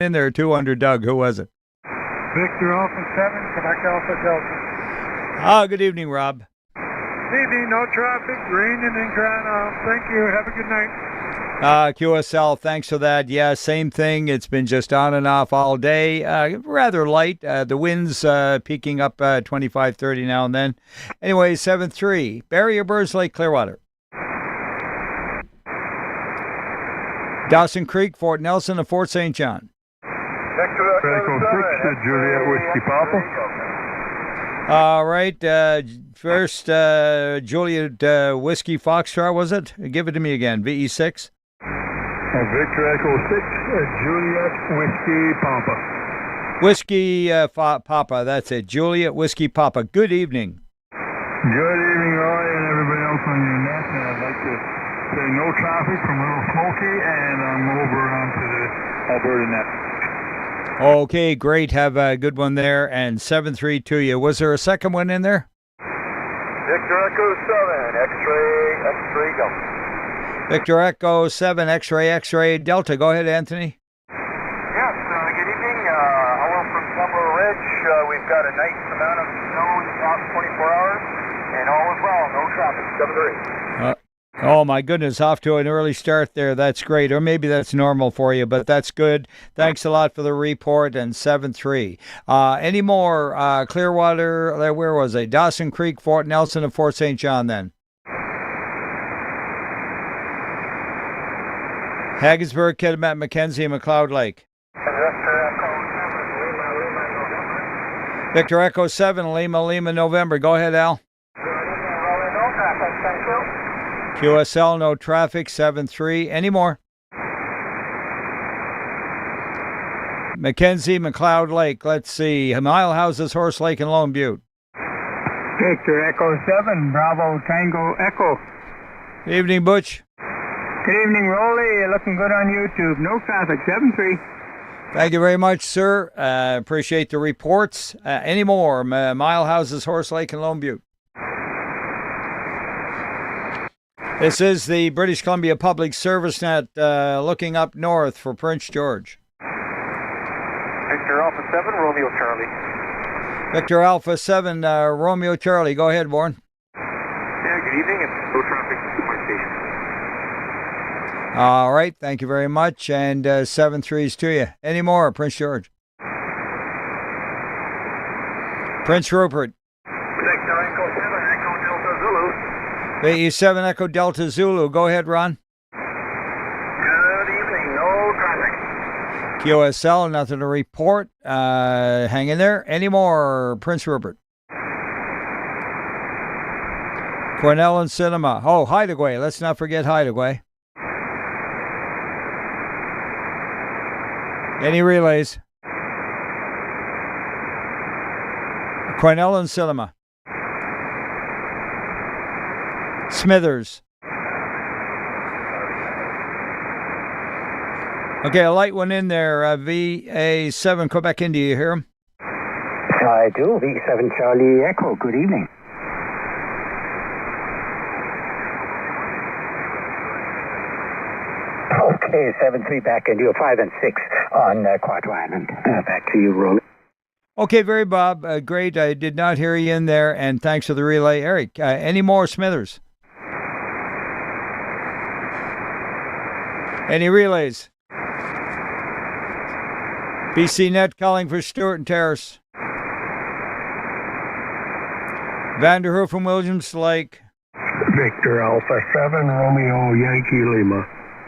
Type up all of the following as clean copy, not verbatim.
in there, 2 under Doug. Who was it? Victor Alpha 7, Quebec Alpha Delta. Good evening, Rob. Evening, no traffic, raining in Toronto. Thank you. Have a good night. QSL, thanks for that. Yeah, same thing. It's been just on and off all day. Rather light. The wind's peaking up 25, 30 now and then. Anyway, 7-3. Barrie or Burrs Lake, Clearwater. Dawson Creek, Fort Nelson, and Fort St. John. Echo 6, Juliet Whiskey Papa. All right. First, Juliet Whiskey Foxtrot, was it? Give it to me again. VE6. Victor Echo 6, Juliet Whiskey Papa. Whiskey Papa, that's it. Juliet Whiskey Papa. Good evening. Good evening, Roy, and everybody else on your net. And I'd like to say no traffic from Little Smoky, and I'm over onto the Alberta net. Okay, great. Have a good one there. And 7-3 to you. Was there a second one in there? Victor Echo 7, X-ray Delta. Victor Echo 7, X-ray Delta. Go ahead, Anthony. Yes, good evening. Hello from Plumber Ridge. We've got a nice amount of snow in the past 24 hours, and all is well. No traffic. 7-3. Oh, my goodness, off to an early start there. That's great. Or maybe that's normal for you, but that's good. Thanks a lot for the report, and 7-3. Any more Clearwater, where was I? Dawson Creek, Fort Nelson, and Fort St. John then. Haggensburg, Kitimat, Mackenzie, and McLeod Lake. Victor Echo 7, Lima, November. Go ahead, Al. QSL, no traffic, 7-3. Any more? Mackenzie, McLeod Lake. Let's see. Mile Houses, Horse Lake, and Lone Butte. Victor Echo 7, Bravo Tango Echo. Evening, Butch. Good evening, Roly. Looking good on YouTube. No traffic, 7-3. Thank you very much, sir. Appreciate the reports. Any more? Mile Houses, Horse Lake, and Lone Butte. This is the British Columbia Public Service Net looking up north for Prince George. Victor Alpha 7, Romeo Charlie. Victor Alpha 7, Romeo Charlie. Go ahead, Warren. Yeah, good evening. It's no traffic to my station. All right, thank you very much. And 7-3s to you. Any more, Prince George? Prince Rupert. Victor Echo 7, Echo Delta Zulu. VE7 Echo Delta Zulu. Go ahead, Ron. Good evening. No traffic. QSL, nothing to report. Hang in there. Any more, Prince Rupert? Cornell and Cinema. Oh, Hideaway. Let's not forget Hideaway. Any relays? Cornell and Cinema. Smithers. Okay, a light one in there. VA7 Quebec, India. You hear him? I do. V7 Charlie Echo. Good evening. Okay, 7-3 back into 5 and 6 on Quadro Island. Back to you, Roly. Okay, very Bob. Great. I did not hear you in there, and thanks for the relay. Eric, any more Smithers? Any relays? BC Net calling for Stewart and Terrace. Vanderhoof from Williams Lake. Victor Alpha 7, Romeo Yankee Lima.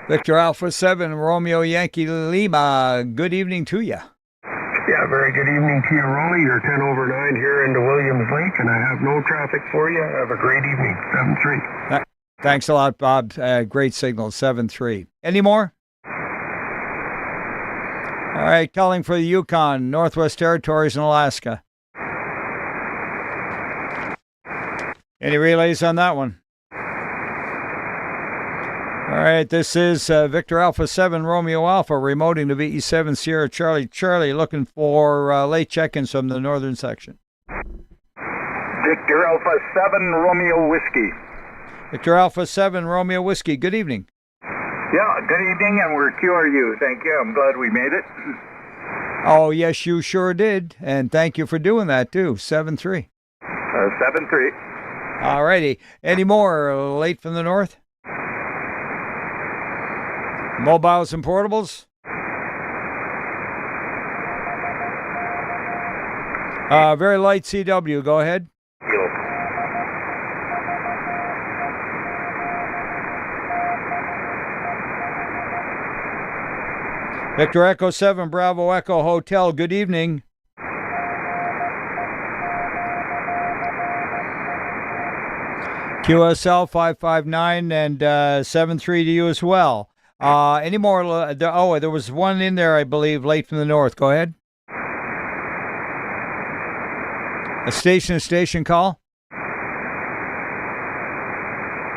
Victor Alpha 7, Romeo Yankee Lima. Good evening to you. Yeah, very good evening to you, Roly. You're 10 over 9 here into Williams Lake, and I have no traffic for you. Have a great evening. 7-3. Thanks a lot, Bob. Great signal, 7-3. Any more? All right, calling for the Yukon, Northwest Territories, and Alaska. Any relays on that one? All right, this is Victor Alpha 7, Romeo Alpha, remoting to VE7 Sierra Charlie, looking for late check-ins from the northern section. Victor Alpha 7, Romeo Whiskey. Victor Alpha 7, Romeo Whiskey. Good evening. Yeah, good evening, and we're QRU. Thank you. I'm glad we made it. Oh, yes, you sure did. And thank you for doing that, too. 7-3. 7-3. All righty. Any more late from the north? Mobiles and portables? Very light CW. Go ahead. Kilo. Victor Echo 7, Bravo Echo Hotel. Good evening. QSL 559 and 7-3 to you as well. Any more? There was one in there, I believe, late from the north. Go ahead. A station call?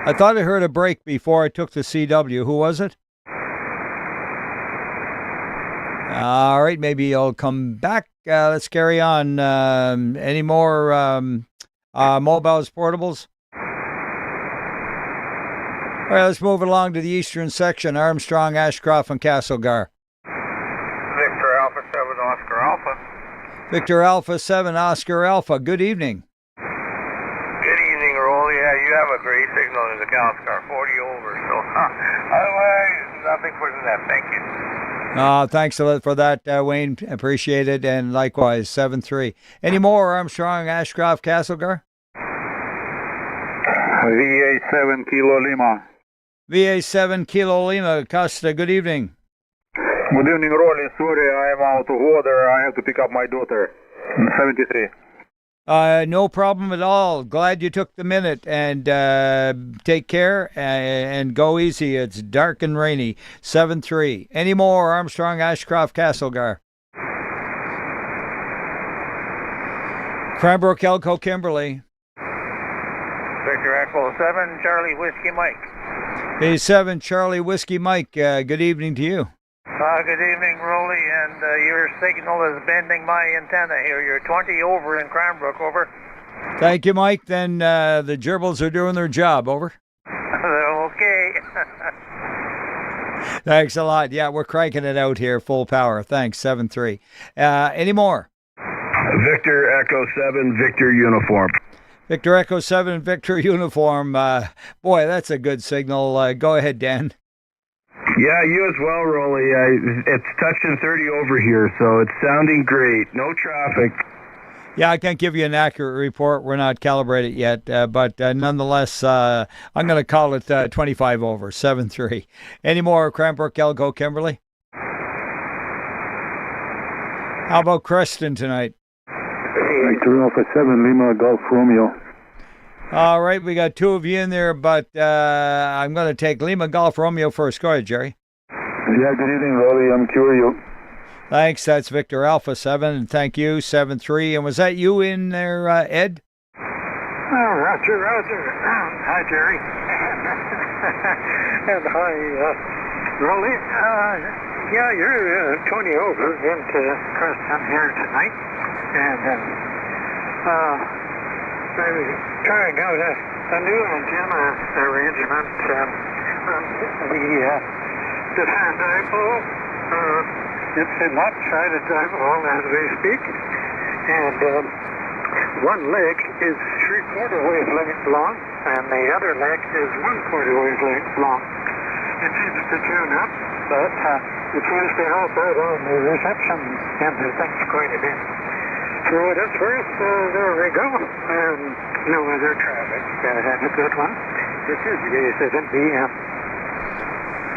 I thought I heard a break before I took the CW. Who was it? All right, maybe you'll come back. Let's carry on. Any more mobiles, portables? All right, let's move along to the eastern section. Armstrong, Ashcroft, and Castlegar. Victor Alpha 7 Oscar Alpha. Victor Alpha 7, Oscar Alpha. Good evening. Good evening, Roly. Yeah, you have a great signal in the Castlegar, 40 over. So, otherwise, nothing further than that. Thank you. Thanks a lot for that, Wayne. Appreciate it. And likewise, 7-3. Any more Armstrong, Ashcroft, Castlegar? VA7 Kilo Lima. VA7 Kilo Lima. Costa, good evening. Good evening, Roly. Sorry, I'm out of order. I have to pick up my daughter. 73. No problem at all. Glad you took the minute, and take care and go easy. It's dark and rainy. 7-3. Any more Armstrong, Ashcroft, Castlegar? Cranbrook, Elko, Kimberley. Victor Echo 7 Charlie Whiskey Mike. A7 Charlie Whiskey Mike. Good evening to you. Good evening, Roly, and your signal is bending my antenna here. You're 20 over in Cranbrook, over. Thank you, Mike. Then the gerbils are doing their job, over. Okay. Thanks a lot. Yeah, we're cranking it out here, full power. Thanks, 7-3. Any more? Victor Echo 7 Victor Uniform. Victor Echo 7 Victor Uniform. Boy, that's a good signal. Go ahead, Dan. Yeah, you as well, Roly. It's touching 30 over here, so it's sounding great. No traffic. Yeah, I can't give you an accurate report. We're not calibrated yet, but nonetheless, I'm going to call it 25 over, 7-3. Any more Cranbrook, Elko, Kimberley? How about Creston tonight? Victor Alpha 7 Lima Golf Romeo. All right, we got two of you in there, but I'm going to take Lima Golf Romeo first. Go ahead, Jerry. Yeah, good evening, Roly. I'm Curio. Thanks. That's Victor Alpha 7, and thank you, 7-3. And was that you in there, Ed? Roger. Hi, Jerry. And hi, Roly. Yeah, you're 20 over into Creston here tonight. And I'm trying out a new antenna arrangement on the hand dipole. It's a lopsided dipole as we speak. And one leg is 3/4 wavelength long, and the other leg is 1/4 wavelength long. It seems to tune up, but it seems to help out on the reception end of things quite a bit. For what it's worth, there we go. No other traffic. Have a good one. This is VA7BM.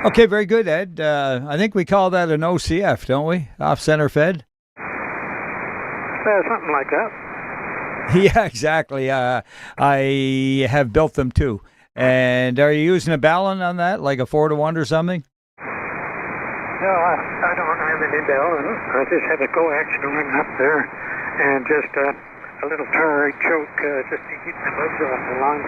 Okay, very good, Ed. I think we call that an OCF, don't we? Off-center fed? Something like that. Yeah, exactly. I have built them too. And are you using a Ballon on that, like a 4-to-1 or something? No, I don't have any Ballon. I just have a coax going up there, and just a little tarry choke just to keep the bugs off the line.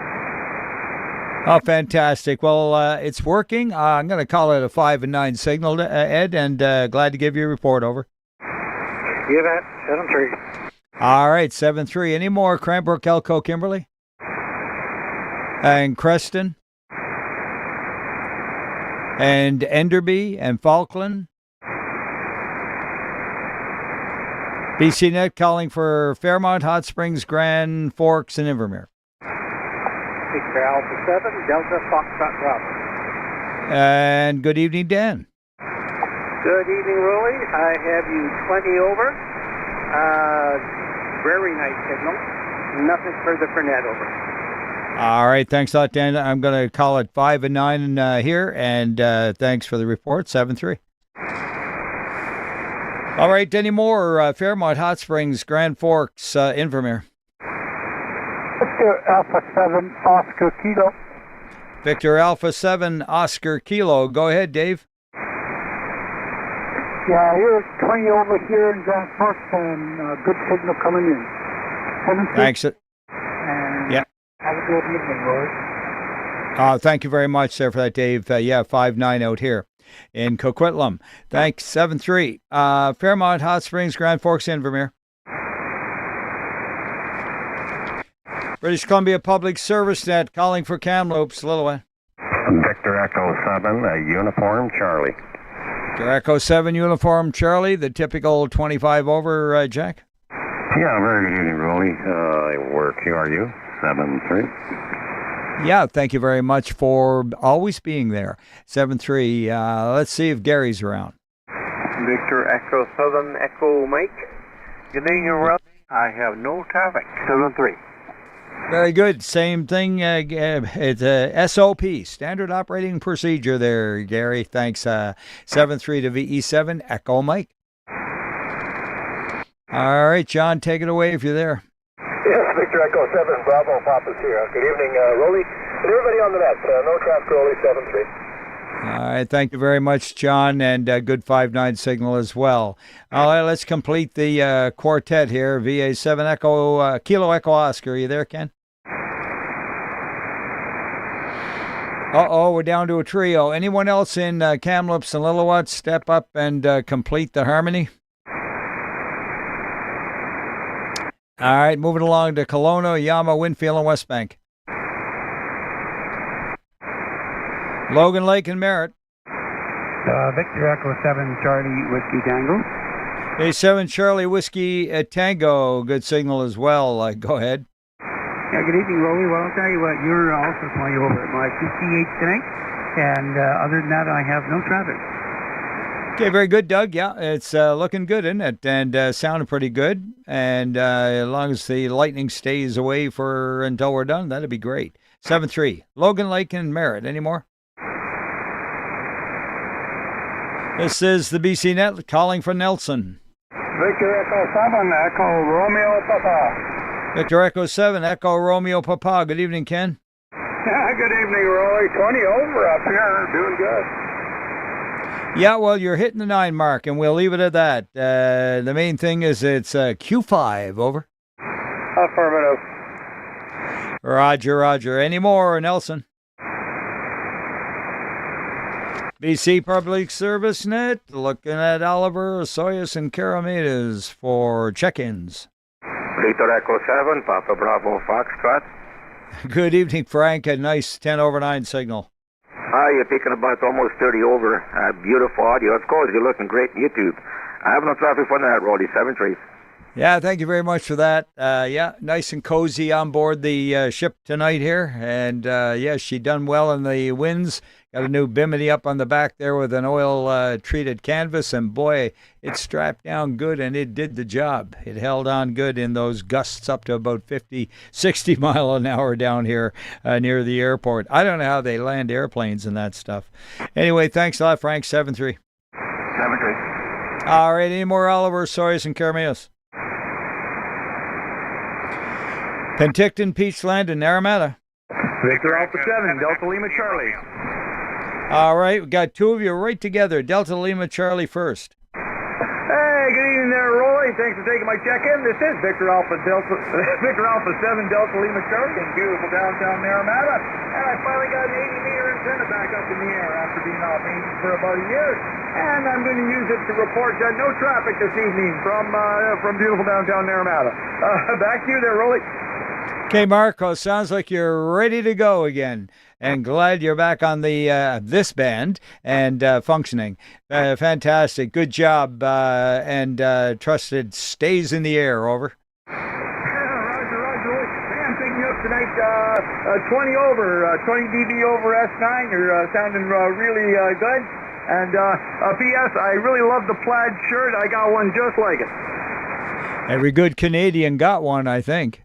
Oh, fantastic. Well, it's working. I'm going to call it a 5 and 9 signal, Ed, and glad to give you a report, over. You bet. 7-3. All right, 7-3. Any more Cranbrook, Elko, Kimberley? And Creston? And Enderby and Falkland? BCNet calling for Fairmont, Hot Springs, Grand Forks, and Invermere. Victor Alpha 7, Delta Foxtrot Bravo. And good evening, Dan. Good evening, Roly. I have you 20 over. Very nice signal. Nothing further for net over. All right, thanks a lot, Dan. I'm going to call it 5 and 9 here, and thanks for the report, 7-3. All right, any more? Fairmont, Hot Springs, Grand Forks, Invermere. Victor Alpha 7, Oscar Kilo. Victor Alpha 7, Oscar Kilo. Go ahead, Dave. Yeah, here's 20 over here in Grand Forks, and good signal coming in. 7-3. Thanks. And Yeah. have a good evening, Roy. Thank you very much there for that, Dave. 5-9 out here in Coquitlam. Thanks, 7-3. Fairmont, Hot Springs, Grand Forks, Invermere. British Columbia Public Service Net calling for Kamloops, Lillooet. Victor Echo 7, Uniform Charlie. Victor Echo 7, Uniform Charlie, the typical 25 over, Jack. Yeah, very good evening, Roly. We're QRU 7-3. Yeah, thank you very much for always being there. 7-3. Let's see if Gary's around. Victor Echo 7, Echo Mike. Good evening, Roly. I have no traffic. 7-3. Very good. Same thing. It's a SOP, Standard Operating Procedure there, Gary. Thanks. 7-3 to VE7, Echo Mike. All right, John, take it away if you're there. Yes, Victor Echo 7, Bravo, Papa's here. Good evening, Roly. And everybody on the net. No traffic, Roly, 7-3. All right, thank you very much, John, and good 5-9 signal as well. All right, let's complete the quartet here. VA7 Echo, Kilo Echo Oscar. Are you there, Ken? Uh-oh, we're down to a trio. Anyone else in Kamloops and Lillooet step up and complete the harmony? All right, moving along to Kelowna, Yama, Winfield, and Westbank. Logan Lake and Merritt. Victor Echo 7, Charlie Whiskey Tango. A7 Charlie Whiskey at Tango. Good signal as well. Go ahead. Yeah, good evening, Roly. Well, I'll tell you what, you're also 20 over at my 58 tonight. And other than that, I have no traffic. Okay, very good, Doug. Yeah, it's looking good, isn't it? And sounding pretty good. And as long as the lightning stays away until we're done, that'd be great. 7-3. Logan Lake and Merritt. Any more? This is the BC Net calling for Nelson. Victor Echo 7, Echo Romeo Papa. Victor Echo 7, Echo Romeo Papa. Good evening, Ken. Good evening, Roy. 20 over up here. Doing good. Yeah, well, you're hitting the 9 mark, and we'll leave it at that. The main thing is it's Q5, over. Affirmative. Roger, roger. Any more, Nelson? BC Public Service Net, looking at Oliver, Soyuz, and Karamidas for check-ins. Victor Echo 7, Papa Bravo Foxtrot. Good evening, Frank. A nice 10 over 9 signal. Hi, you're picking about almost 30 over. Beautiful audio. Of course, you're looking great on YouTube. I have no traffic for that, Roly. 7-3. Yeah, thank you very much for that. Yeah, nice and cozy on board the ship tonight here. And yeah, she done well in the winds. Got a new bimini up on the back there with an oil-treated canvas. And boy, it strapped down good and it did the job. It held on good in those gusts up to about 50, 60 mile an hour down here near the airport. I don't know how they land airplanes and that stuff. Anyway, thanks a lot, Frank. 7-3. 7-3. All right, any more Oliver, Soyuz, and Karamidas? Penticton, Peachland, and Naramata. Victor Alpha 7, Delta Lima Charlie. All right, we got two of you right together. Delta Lima Charlie first. Hey, good evening there, Roy. Thanks for taking my check-in. This is Victor Alpha 7, Delta Lima Charlie in beautiful downtown Naramata. And I finally got an 80-meter antenna back up in the air after being off maintenance for about a year. And I'm going to use it to report no traffic this evening from beautiful downtown Naramata. Back to you there, Roly. Okay, Marco, sounds like you're ready to go again, and glad you're back on the this band and functioning. Fantastic, good job, and trust it stays in the air. Over. Roger. Hey, I'm picking you up tonight, 20 over, 20 dB over S9. You're sounding really good. And P.S., I really love the plaid shirt. I got one just like it. Every good Canadian got one, I think.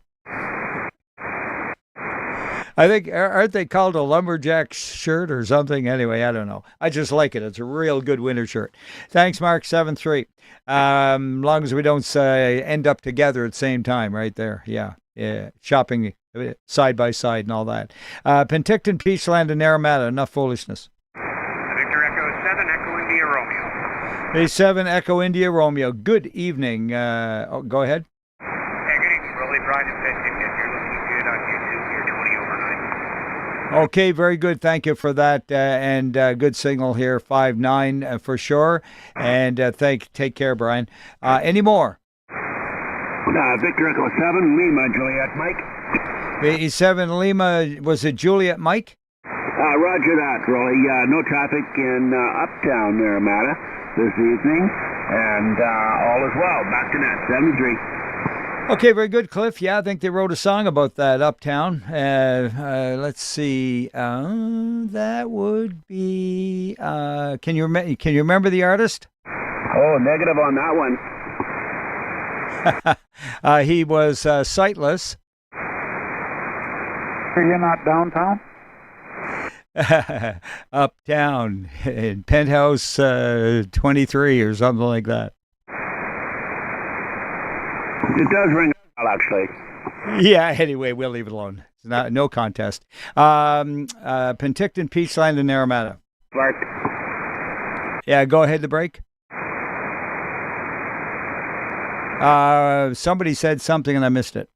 I think, aren't they called a lumberjack shirt or something? Anyway, I don't know. I just like it. It's a real good winter shirt. Thanks, Mark, 7-3. Long as we don't end up together at the same time, right there. Yeah. Shopping side by side and all that. Penticton, Peachland, and Naramata. Enough foolishness. Victor Echo 7, Echo India Romeo. Hey, 7, Echo India Romeo. Good evening. Go ahead. Hey, good evening, Roly. Brian and Penticton. You're looking good on YouTube. You're 20 over 9. Okay, very good. Thank you for that. And good signal here, 5-9 for sure. And take care, Brian. Any more? Victor Echo 7, Lima, Juliet, Mike. V7 Lima, was it Juliet Mike? Roger that, Roly. No traffic in uptown Naramata this evening, and all is well. Back to net, 73. Okay, very good, Cliff. Yeah, I think they wrote a song about that uptown. Let's see. That would be. Can you remember the artist? Oh, negative on that one. He was sightless. You're not downtown? Uptown in penthouse 23 or something like that. It does ring a bell, actually. Yeah, anyway, we'll leave it alone. It's no contest. Penticton, Peachland, and Naramata. Clark. Yeah, go ahead, the break. Somebody said something and I missed it.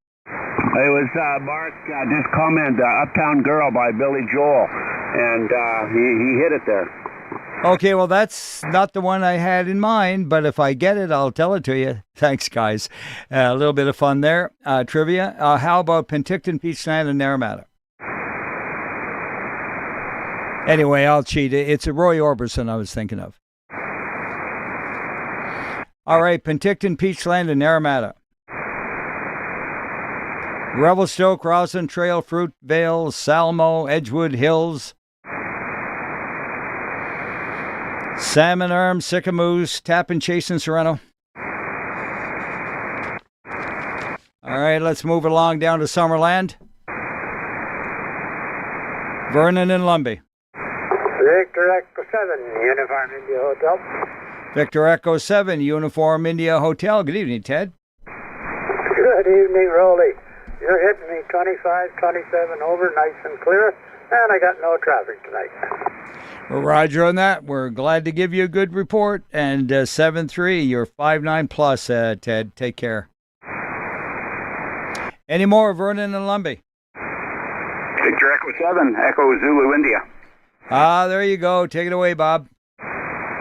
It was Mark, just comment, Uptown Girl by Billy Joel, and he hit it there. Okay, well, that's not the one I had in mind, but if I get it, I'll tell it to you. Thanks, guys. A little bit of fun there. Trivia. How about Penticton, Peachland, and Naramata? Anyway, I'll cheat. It's a Roy Orbison I was thinking of. All right, Penticton, Peachland, and Naramata. Revelstoke, Roslyn Trail, Fruitvale, Salmo, Edgewood Hills, Salmon Arm, Sycamoose, Tappan, Chase, and Sereno. All right, let's move along down to Summerland. Vernon and Lumbee. Victor Echo 7, Uniform India Hotel. Victor Echo 7, Uniform India Hotel. Good evening, Ted. Good evening, Roly. You're hitting me 25, 27 over, nice and clear, and I got no traffic tonight. Well, Roger on that. We're glad to give you a good report. And 7-3, you're 5-9 plus, Ted. Take care. Any more, Vernon and Lumbee? Victor Echo 7, Echo Zulu, India. There you go. Take it away, Bob.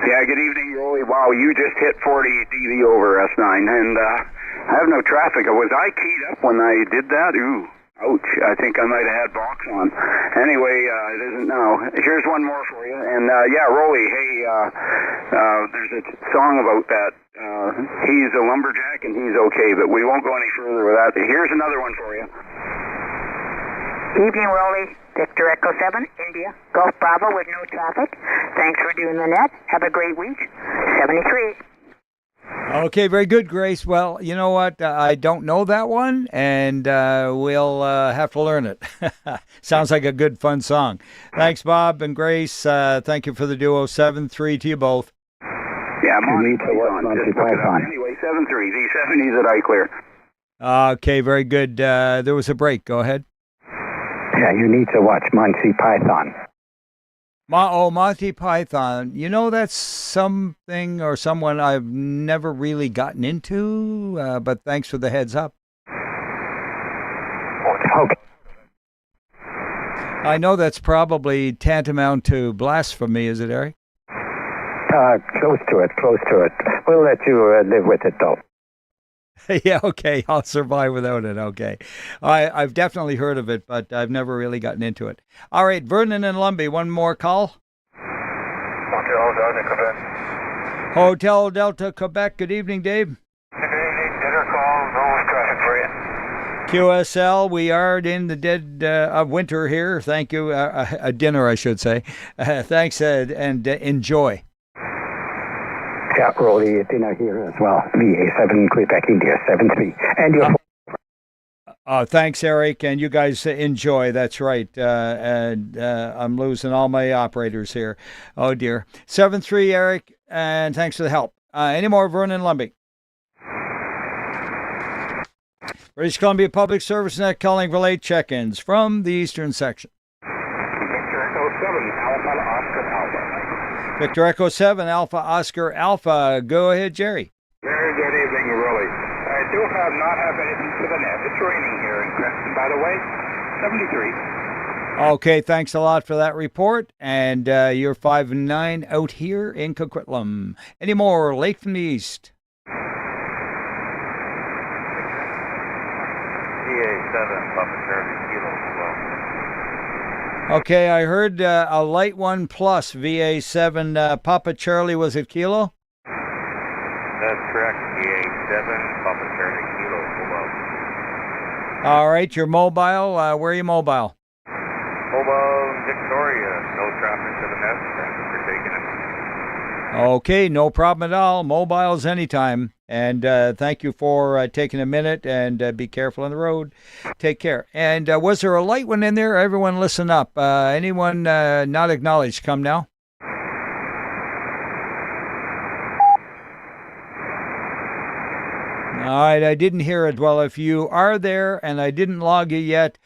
Yeah, good evening, Roly. Wow, you just hit 40 dB over S9, and I have no traffic. Was I keyed up when I did that? Ooh, ouch. I think I might have had box on. Anyway, it isn't now. Here's one more for you. And, yeah, Roly, hey, there's a song about that. He's a lumberjack and he's okay, but we won't go any further with that. Here's another one for you. Evening, Roly. Victor Echo 7, India. Golf Bravo with no traffic. Thanks for doing the net. Have a great week. 73. Okay, very good, Grace. Well, you know what? I don't know that one, and we'll have to learn it. Sounds like a good, fun song. Thanks, Bob and Grace. Thank you for the duo. 7-3 to you both. Yeah, Monty Python. Anyway, 7-3. The 70s at iClear. Okay, very good. There was a break. Go ahead. Yeah, you need to watch Monty Python. Monty Python. You know, that's something or someone I've never really gotten into, but thanks for the heads up. Okay. I know that's probably tantamount to blasphemy, is it, Eric? Close to it. We'll let you live with it, though. Yeah, okay. I'll survive without it. Okay. I've definitely heard of it, but I've never really gotten into it. All right, Vernon and Lumbee, one more call. Montreal, Delta, Quebec. Hotel Delta, Quebec. Good evening, Dave. Good evening. Dinner call, no traffic for you. QSL, we are in the dead of winter here. Thank you. A dinner, I should say. Thanks, and enjoy. Yeah, Roly, dinner here as well. VA7, Quebec, India, 73. And your thanks, Eric, and you guys enjoy. That's right. And I'm losing all my operators here. Oh, dear. 7-3, Eric, and thanks for the help. Any more, Vernon Lumbee? British Columbia Public Service Net calling for late check-ins from the eastern section. Victor Echo 7, Alpha Oscar Alpha. Victor Echo 7, Alpha Oscar Alpha. Go ahead, Jerry. Very good evening, Roly. I do not have anything for the net. It's raining here in Creston, by the way. 73. Okay, thanks a lot for that report. And you're 5-9 out here in Coquitlam. Any more late from the east? VA7, Papa Charlie Kilo as well. Okay, I heard a light one plus VA7 Papa Charlie. Was it Kilo? That's correct. VA7, Papa Charlie Kilo below. All right, your mobile. Where are you mobile? Mobile Victoria, no traffic to the net. Thank you for taking it. Okay, no problem at all. Mobiles anytime. And thank you for taking a minute, and be careful on the road. Take care. And was there a light one in there? Everyone listen up. Anyone not acknowledged, come now. All right, I didn't hear it. Well, if you are there and I didn't log you yet,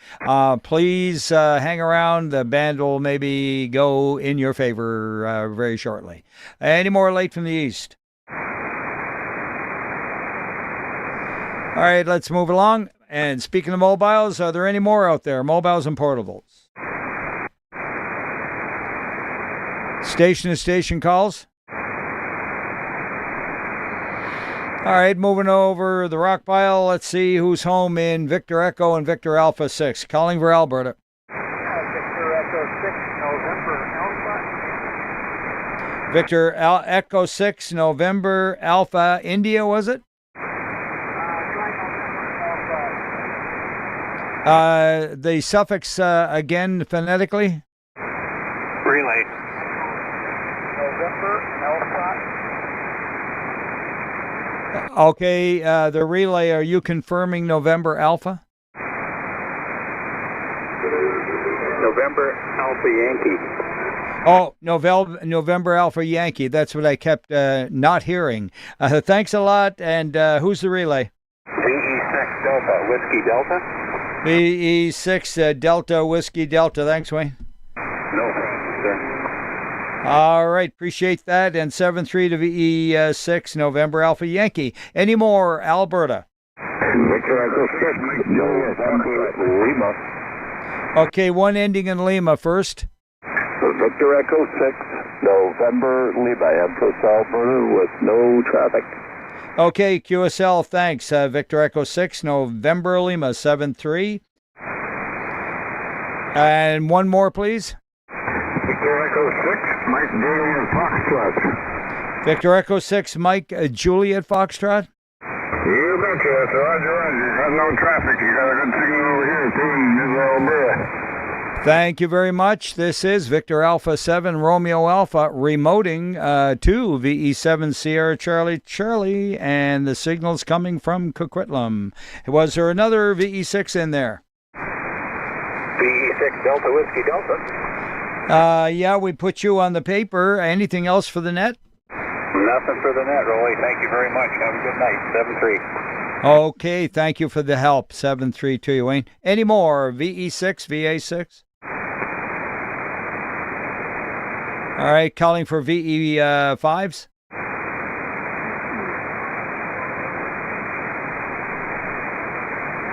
please hang around. The band will maybe go in your favor very shortly. Any more late from the east? All right, let's move along. And speaking of mobiles, are there any more out there? Mobiles and portables. Station to station calls. All right, moving over the rock pile. Let's see who's home in Victor Echo and Victor Alpha 6. Calling for Alberta. Victor Echo 6, November Alpha. Victor Echo 6, November Alpha India, was it? The suffix again phonetically? Relay. November Alpha. Okay, the relay, are you confirming November Alpha? November Alpha Yankee. Oh, November Alpha Yankee. That's what I kept not hearing. Thanks a lot. And who's the relay? VE6 Delta, Whiskey Delta. VE6 Delta, Whiskey Delta. Thanks, Wayne. No problem, sir. All right, appreciate that. And 7-3 to VE6 November Alpha Yankee. Any more, Alberta? Victor Echo 6, November Lima. Okay, one ending in Lima first. Victor Echo 6, November Lima, Empress, Alberta, with no traffic. Okay, QSL, thanks. Victor Echo 6, November Lima, 7-3. And one more, please. Victor Echo 6, Mike Juliet Foxtrot. Victor Echo 6, Mike Juliet Foxtrot. You betcha, it's Roger. Got no traffic. You got a good signal over here, too, in Alberta. Thank you very much. This is Victor Alpha 7 Romeo Alpha remoting to VE7 Sierra Charlie Charlie, and the signal's coming from Coquitlam. Was there another VE6 in there? VE6 Delta Whiskey Delta. Yeah, we put you on the paper. Anything else for the net? Nothing for the net, Roly. Thank you very much. Have a good night. 7-3. Okay, thank you for the help. 7-3 to you, Wayne. Any more? VE6, VA6? All right, calling for VE5s.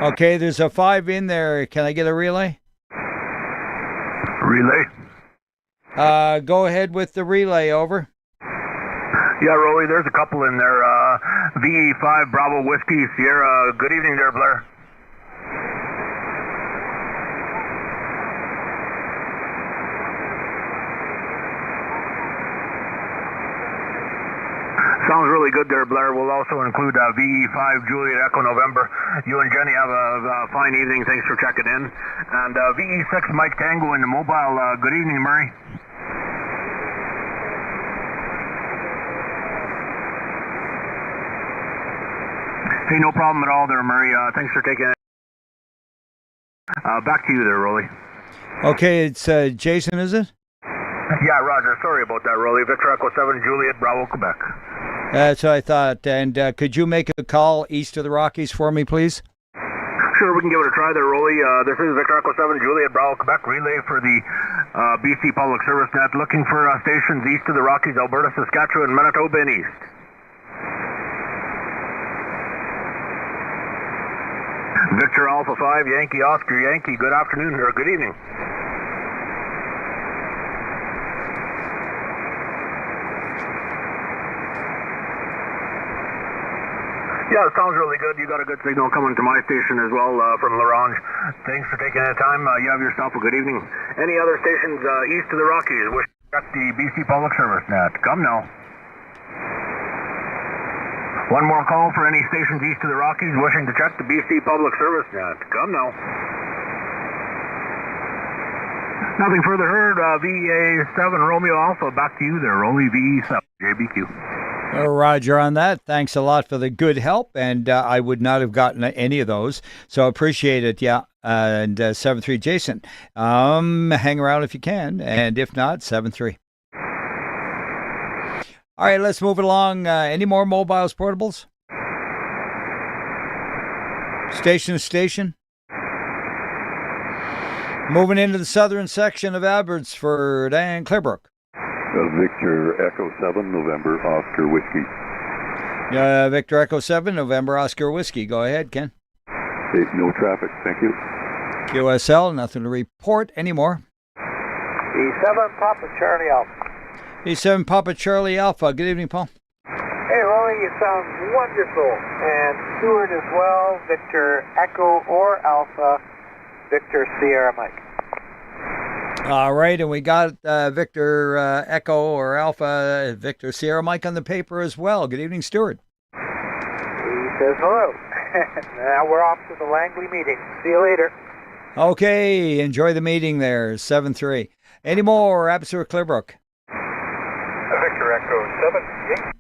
Okay, there's a 5 in there. Can I get a relay? Relay. Go ahead with the relay, over. Yeah, Roly, there's a couple in there. VE5 Bravo Whiskey Sierra. Good evening there, Blair. Sounds really good there, Blair. We'll also include VE5 Juliet Echo November. You and Jenny have a fine evening. Thanks for checking in. And VE6 Mike Tango in the mobile. Good evening, Murray. Hey, no problem at all there, Murray. Thanks for taking it. Back to you there, Roly. Okay, it's Jason, is it? Yeah, Roger. Sorry about that, Roly. Victor Echo 7 Juliet Bravo, Quebec. That's what I thought. And could you make a call east of the Rockies for me, please? Sure, we can give it a try there, Roly. This is Victor Echo 7 Juliet Bravo, Quebec. Relay for the BC Public Service Net. Looking for stations east of the Rockies, Alberta, Saskatchewan, Manitoba, and east. Victor Alpha 5, Yankee Oscar Yankee. Good afternoon, or good evening. Yeah, it sounds really good. You got a good signal coming to my station as well from Larange. Thanks for taking the time. You have yourself a good evening. Any other stations east of the Rockies? Wish to check the BC Public Service Net. Come now. One more call for any stations east of the Rockies wishing to check the BC Public Service Net. Come now. Nothing further heard. VA7 Romeo Alpha. Back to you there. Roly VE7 JBQ. Roger on that. Thanks a lot for the good help, and I would not have gotten any of those, so appreciate it. Yeah, and 7-3 Jason. Hang around if you can, and if not, 7-3. All right, let's move it along. Any more mobiles, portables? Station to station. Moving into the southern section of Abbotsford and Clearbrook. Victor Echo 7, November, Oscar Whiskey. Victor Echo 7, November, Oscar Whiskey. Go ahead, Ken. Hey, no traffic, thank you. QSL, nothing to report anymore. E7 Papa Charlie Alpha. E7 Papa Charlie Alpha. Good evening, Paul. Hey, Roly, you sound wonderful. And Stuart as well. Victor Echo or Alpha. Victor Sierra Mike. All right, and we got Victor Echo or Alpha, Victor Sierra Mike on the paper as well. Good evening, Stuart. He says hello. Now we're off to the Langley meeting. See you later. Okay, enjoy the meeting there, 7-3. Any more, Abbotsford Clearbrook? Victor Echo 7, Yankee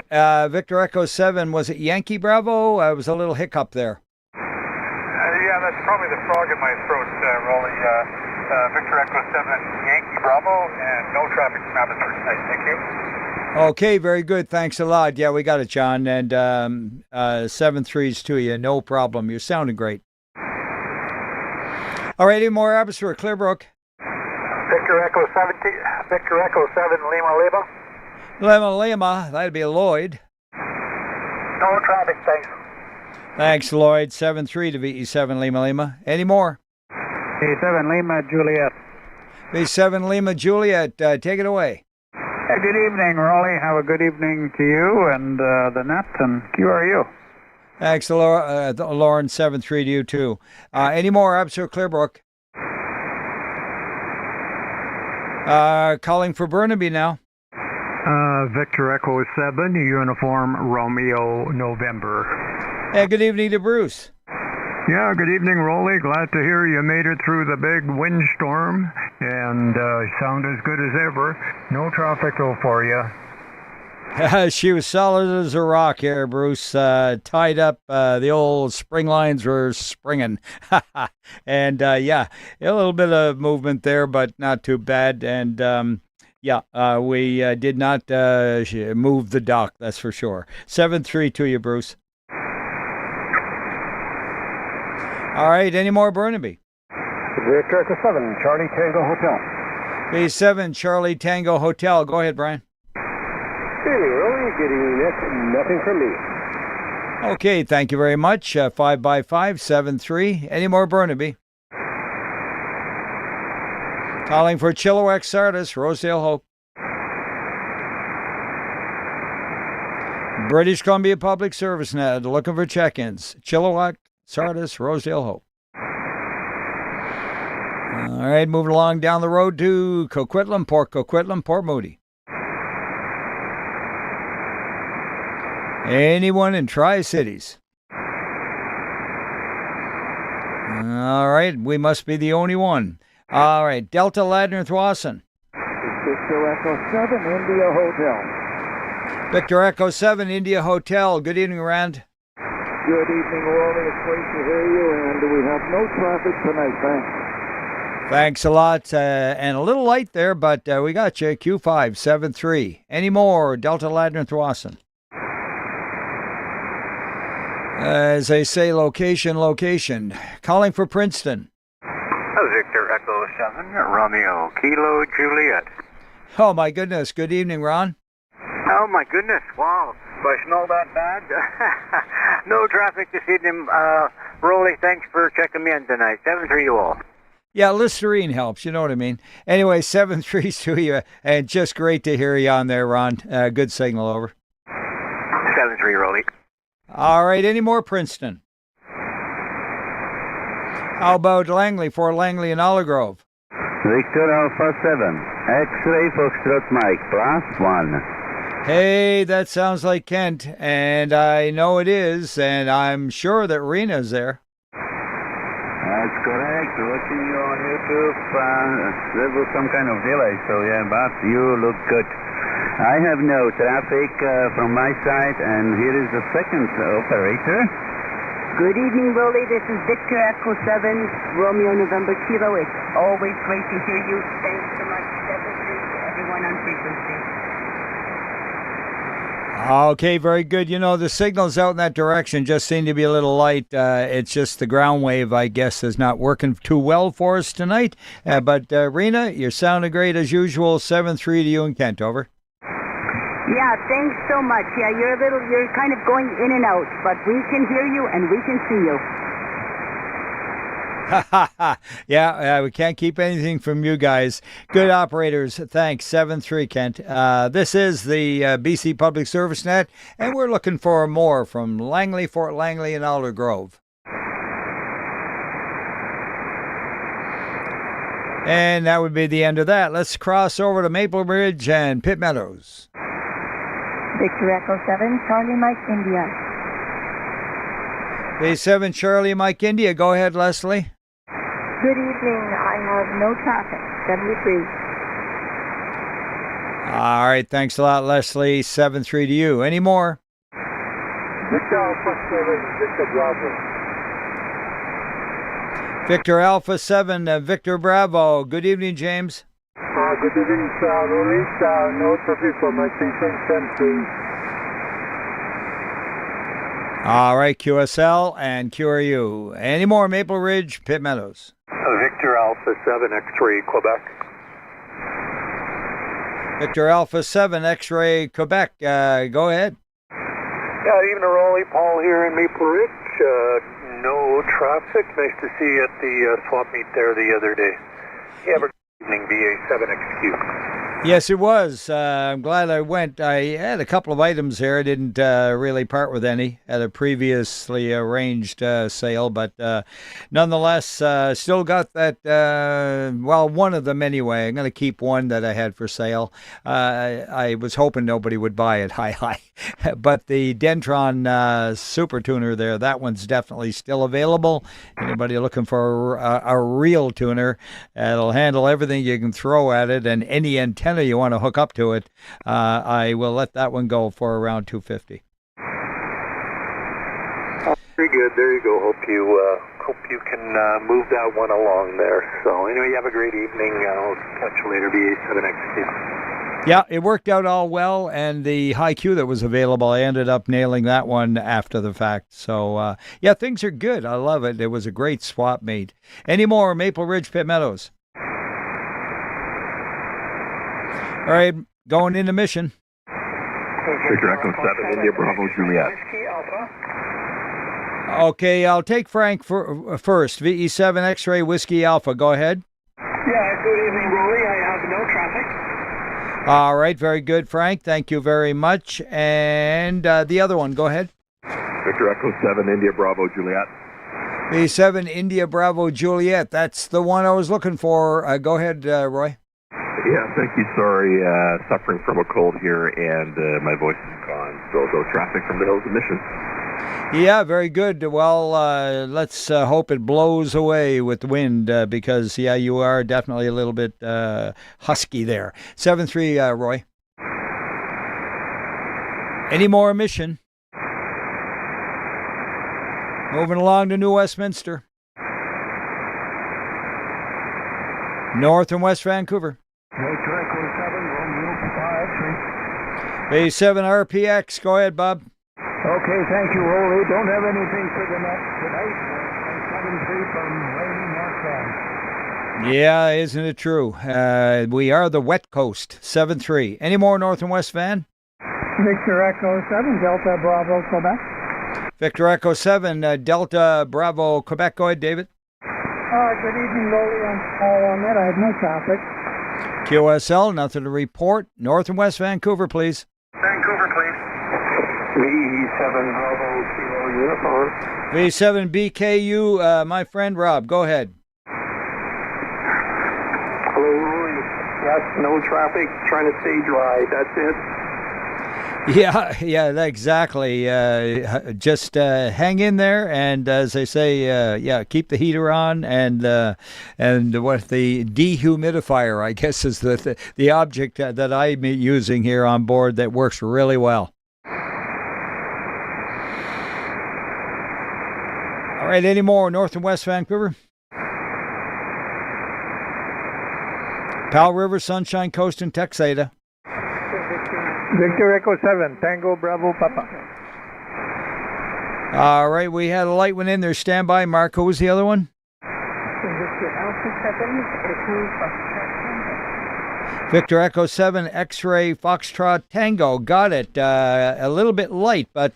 Bravo. Victor Echo 7, was it Yankee Bravo? I was a little hiccup there. Yeah, that's probably the frog in my throat, Roly. Victor Echo 7, Yankee Bravo, and no traffic from Abbotsford tonight. Thank you. Okay, very good. Thanks a lot. Yeah, we got it, John. And 7-3s to you. No problem. You're sounding great. All right, any more Abbotsford Clearbrook? Victor Echo 7, Lima. Lima. That'd be Lloyd. No traffic, thanks. Thanks, Lloyd. 7-3 to VE7 Lima. Any more? A7 Lima Juliet. VE7 Lima Juliet. Take it away. Good evening, Roly. Have a good evening to you and the net and QRU. Thanks, Lauren. 7-3 to you, too. Any more Abbotsford Clearbrook? Calling for Burnaby now. Victor Echo 7, Uniform Romeo November. Hey, good evening to Bruce. Yeah, good evening, Roly. Glad to hear you made it through the big windstorm and sound as good as ever. No traffic though for you. She was solid as a rock here, Bruce. Tied up. The old spring lines were springing. And yeah, a little bit of movement there, but not too bad. And we did not move the dock, that's for sure. 7-3 to you, Bruce. All right, any more Burnaby? Victor Echo 7, Charlie Tango Hotel. V7 Charlie Tango Hotel. Go ahead, Brian. Good evening, Roly. Good evening, Nick. Nothing from me. Okay, thank you very much. 5x5, 7-3. Any more Burnaby? Calling for Chilliwack Sardis, Rosedale Hope. British Columbia Public Service Net, looking for check-ins. Chilliwack, Sardis, Rosedale, Hope. All right, moving along down the road to Coquitlam, Port Moody. Anyone in Tri-Cities? All right, we must be the only one. All right, Delta Ladner Thwasson. Victor Echo 7, India Hotel. Victor Echo 7, India Hotel. Good evening, Rand. Good evening, Roly. It's great to hear you, and we have no traffic tonight, thanks. Thanks a lot. And a little light there, but we got you. Q573. Any more? Delta Ladner Thwasson. As they say, location. Calling for Princeton. Victor Echo 7, Romeo, Kilo, Juliet. Oh, my goodness. Good evening, Ron. Oh, my goodness. Wow. Was snow that bad? No traffic this evening. Roly, thanks for checking me in tonight. 7-3 you all. Yeah, Listerine helps. You know what I mean. Anyway, 7-3 to you. And just great to hear you on there, Ron. Good signal, over. 7-3, Roly. All right. Any more Princeton? How about Langley, Fort Langley and Olive Grove? Victor Alpha 7, X-ray Foxtrot Mike, +1. Hey, that sounds like Kent, and I know it is, and I'm sure that Rena's there. That's correct. Watching you on YouTube, there was some kind of delay, so yeah, but you look good. I have no traffic from my side, and here is the second operator. Good evening, Roly. This is Victor Echo 7, Romeo November Kilo. It's always great to hear you. Thanks so much. 7-3 to everyone on frequency. Okay, very good. You know, the signals out in that direction just seem to be a little light. It's just the ground wave, I guess, is not working too well for us tonight. But Rena, you're sounding great as usual. 7-3 to you and Kent, over. Yeah, thanks so much. Yeah, you're kind of going in and out, but we can hear you and we can see you. Yeah, we can't keep anything from you guys. Good operators. Thanks. 7-3, Kent. This is the BC Public Service Net, and we're looking for more from Langley, Fort Langley, and Alder Grove. And that would be the end of that. Let's cross over to Maple Ridge and Pitt Meadows. Victor Echo 7, Charlie Mike India. B7 Charlie Mike India. Go ahead, Leslie. Good evening. I have no traffic. 73. All right. Thanks a lot, Leslie. 7-3 to you. Any more? Victor Alpha 7, Victor Bravo. Victor Alpha 7, Victor Bravo. Good evening, James. Good evening, Roly. No traffic for my station, 10-3. All right, QSL and QRU. Any more Maple Ridge, Pitt Meadows? Victor Alpha 7, X-ray, Quebec. Victor Alpha 7, X-ray, Quebec. Go ahead. Yeah, evening, Roly. Paul here in Maple Ridge. No traffic. Nice to see you at the swap meet there the other day. Yeah, evening, BA7XQ. Yes, it was. I'm glad I went. I had a couple of items there. I didn't really part with any at a previously arranged sale, but nonetheless, still got that, one of them anyway. I'm going to keep one that I had for sale. I was hoping nobody would buy it, but the Dentron Super Tuner there, that one's definitely still available. Anybody looking for a real tuner, it'll handle everything you can throw at it, and any antenna you want to hook up to it, I will let that one go for around $250. Very good. There you go. Hope you can move that one along there. So anyway, you have a great evening. I'll catch you later. BA7XQ. Yeah, it worked out all well, and the high Q that was available, I ended up nailing that one after the fact. So yeah, things are good. I love it. It was a great swap meet. Any more Maple Ridge, Pitt Meadows? All right, going into mission. Victor Echo 7, India Bravo Juliet. Okay, I'll take Frank first. VE7 X-Ray Whiskey Alpha. Go ahead. Yeah, good evening, Roly. I have no traffic. All right, very good, Frank. Thank you very much. And the other one, go ahead. Victor Echo 7, India Bravo, Juliet. B7, India Bravo, Juliet. That's the one I was looking for. Go ahead, Roy. Yeah, thank you. Sorry, suffering from a cold here, and my voice is gone. So no traffic from the hills of Mission. Yeah, very good. Well, let's hope it blows away with the wind because, yeah, you are definitely a little bit husky there. 7-3, Roy. Any more emission? Moving along to New Westminster. North and West Vancouver. B7 RPX. Go ahead, Bob. Okay, thank you, Roly. Don't have anything for the net tonight. 7-3 from Rainy North Van. Yeah, isn't it true? We are the wet coast. 7-3. Any more North and West Van? Victor Echo 7, Delta Bravo, Quebec. Victor Echo 7, Delta Bravo, Quebec. Go ahead, David. Good evening, Roly. I'm all on that. I have no traffic. QSL, nothing to report. North and West Vancouver, please. Vancouver, please. V7 Bravo Kilo Uniform. V7 BKU, my friend Rob, go ahead. Hello, Roly. Yes, no traffic. Trying to stay dry. That's it. Yeah, exactly. Just hang in there, and as they say, keep the heater on, and what the dehumidifier, I guess, is the object that I'm using here on board that works really well. All right, any more North and West Vancouver? Powell River, Sunshine Coast, and Texada. Victor Echo 7, Tango Bravo Papa. All right, we had a light one in there. Stand by. Mark, who was the other one? Victor Alpha 7, Echo Foxtrot. Victor Echo 7, X-Ray Foxtrot Tango. Got it. A little bit light, but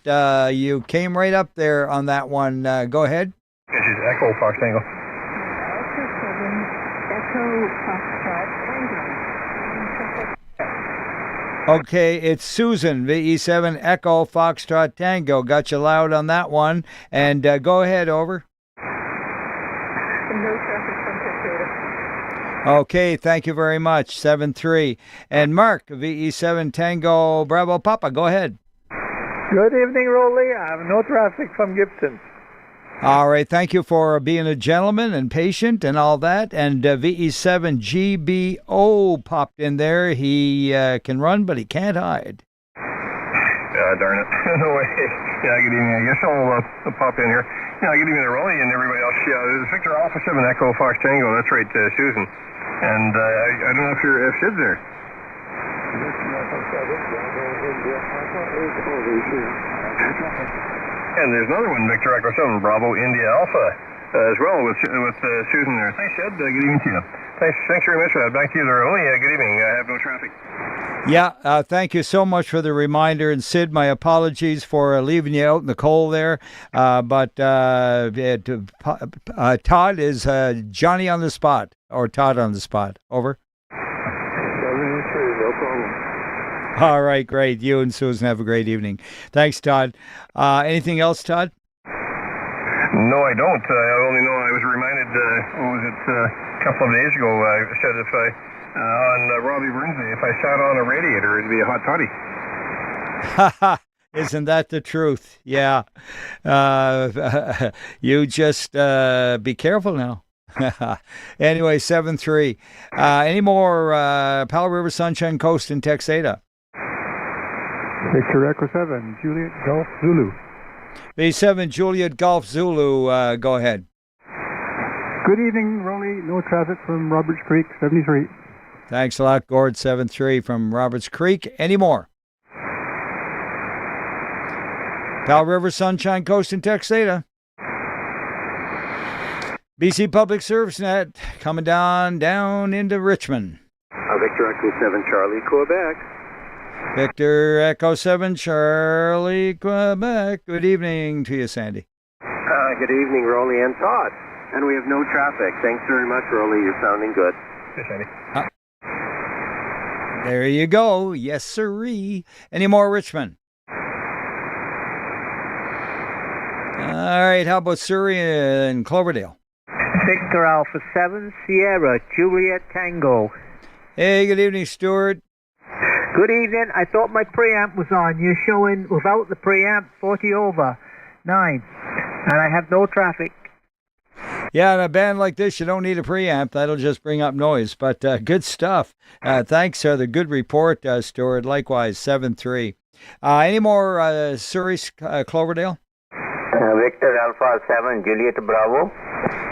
you came right up there on that one. Go ahead. This is Echo Fox Tango. Alpha 7, Echo Foxtrot Tango. Okay, it's Susan, VE7 Echo Foxtrot Tango. Got you loud on that one. And go ahead, over. No traffic from Texada. Okay, thank you very much. 7-3. And Mark, VE7 Tango Bravo Papa, go ahead. Good evening, Roly. I have no traffic from Gibson. All right, thank you for being a gentleman and patient and all that. And VE7 GBO popped in there. He can run, but he can't hide. Darn it. No way. Yeah, good evening. I guess I'll pop in here. Yeah, good evening to Roly and everybody else. Yeah, this is Victor Alpha 7 Echo Fox Tango. That's right, Susan. And I don't know if Sid's there. And there's another one, Victor Echo 7 Bravo India Alpha as well with Susan there. Thanks, Sid. Good evening to you. Thanks very much for that. Back to you there, Roly. Good evening. I have no traffic. Yeah, thank you so much for the reminder. And Sid, my apologies for leaving you out in the cold there. But Todd is Johnny on the spot, or Todd on the spot. Over. 7-3, no problem. All right, great. You and Susan have a great evening. Thanks, Todd. Anything else, Todd? No, I don't. I only know I was reminded, a couple of days ago, I said if on Robbie Burns Day, if I sat on a radiator, it'd be a hot toddy. Isn't that the truth? Yeah. You just be careful now. Anyway, 7-3. Any more Powell River, Sunshine Coast, and Texada? Victor Echo 7, Juliet Golf Zulu. B7 Juliet Golf Zulu, go ahead. Good evening, Roly. No traffic from Roberts Creek, 73. Thanks a lot, Gord. 7-3 from Roberts Creek. Any more? Powell River, Sunshine Coast, and Texada. BC Public Service Net coming down into Richmond. Victor Echo 7 Charlie, Quebec. Victor Echo 7 Charlie, Quebec. Good evening to you, Sandy. Good evening, Roly and Todd. And we have no traffic. Thanks very much, Roly. You're sounding good. Yes, Sandy. There you go. Yes, sirree. Any more, Richmond? All right. How about Surrey and Cloverdale? Victor Alpha 7, Sierra, Juliet Tango. Hey, good evening, Stuart. Good evening. I thought my preamp was on. You're showing without the preamp 40 over 9. And I have no traffic. Yeah, in a band like this, you don't need a preamp. That'll just bring up noise. But good stuff. Thanks for the good report, Stuart. Likewise, 7-3. Any more Surrey, Cloverdale? Victor Alpha 7, Juliet Bravo.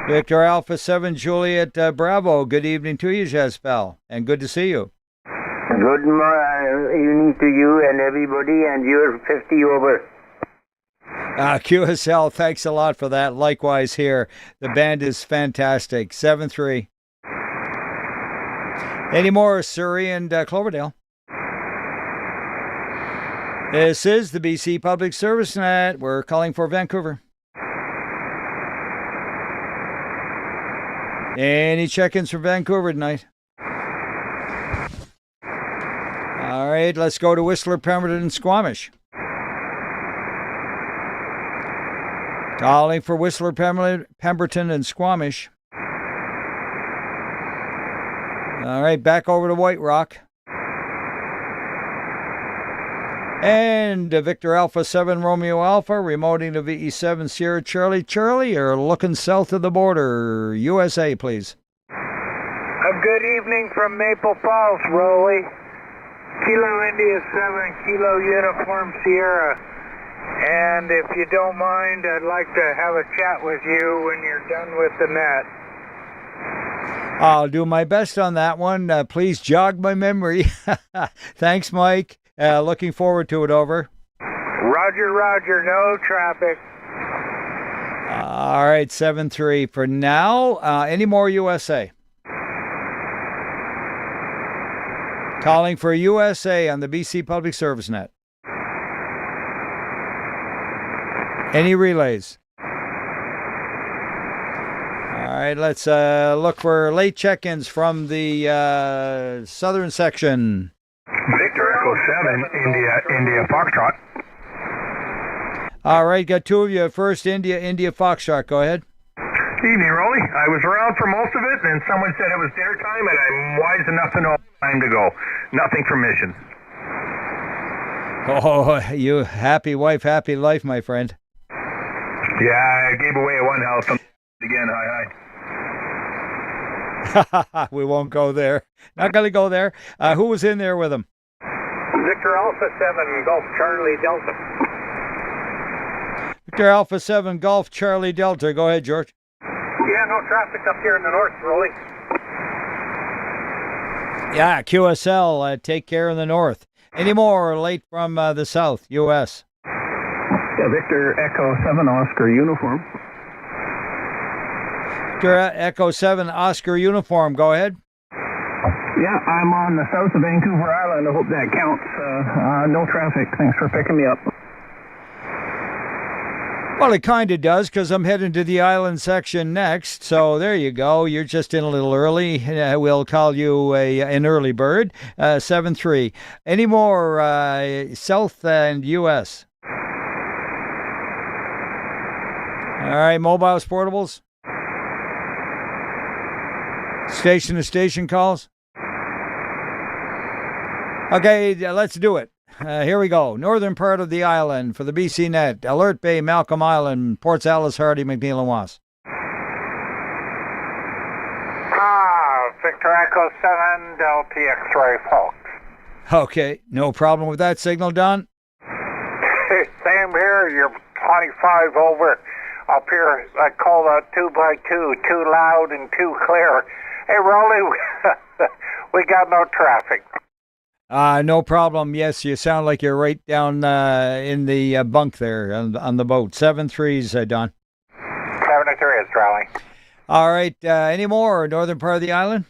Victor Alpha 7, Juliet Bravo. Good evening to you, Jespel. And good to see you. Good evening to you and everybody, and you're 50 over. QSL, thanks a lot for that. Likewise here. The band is fantastic. 7-3. Any more, Surrey and Cloverdale? This is the BC Public Service Net. We're calling for Vancouver. Any check-ins from Vancouver tonight? All right, let's go to Whistler, Pemberton, and Squamish. Calling for Whistler, Pemberton, and Squamish. All right, back over to White Rock. And Victor Alpha 7, Romeo Alpha, remoting to VE7, Sierra Charlie. Charlie, you're looking south of the border. USA, please. A good evening from Maple Falls, Roly. Kilo India 7, Kilo Uniform Sierra. And if you don't mind, I'd like to have a chat with you when you're done with the net. I'll do my best on that one. Please jog my memory. Thanks, Mike. Looking forward to it. Over. Roger, roger. No traffic. All right, 7-3 for now. Any more USA? Calling for USA on the BC Public Service Net. Any relays? All right, let's look for late check-ins from the southern section. Victor Echo 7, India Foxtrot. All right, got two of you. First, India Foxtrot. Go ahead. Evening, Roly. I was around for most of it, and someone said it was dinner time, and I'm wise enough to know time to go. Nothing for missions. Oh, you happy wife, happy life, my friend. Yeah, I gave away one house again. Hi. We won't go there. Not going to go there. Who was in there with him? Victor Alpha 7, Golf Charlie Delta. Victor Alpha 7, Golf Charlie Delta. Go ahead, George. Yeah, no traffic up here in the north, Roly. Yeah, QSL, take care in the north. Any more late from the south, U.S.? Yeah, Victor Echo 7, Oscar Uniform. Victor Echo 7, Oscar Uniform. Go ahead. Yeah, I'm on the south of Vancouver Island. I hope that counts. No traffic. Thanks for picking me up. Well, it kind of does, because I'm heading to the island section next. So there you go. You're just in a little early. We'll call you an early bird. 7-3. Any more south and U.S.? All right, mobiles, portables. Station to station calls. Okay, let's do it. Here we go. Northern part of the island for the BC Net. Alert Bay, Malcolm Island, Ports Alice, Hardy, McNeil, and Was. Victor Echo 7, Delta X-Ray, folks. Okay, no problem with that signal, Don. Same here. You're 25 over. Up here, I call that 2x2, too loud and too clear. Hey, Roly, we got no traffic. No problem. Yes, you sound like you're right down in the bunk there on the boat. 7-3s, Don. 7-3 is Charlie. All right. Any more northern part of the island?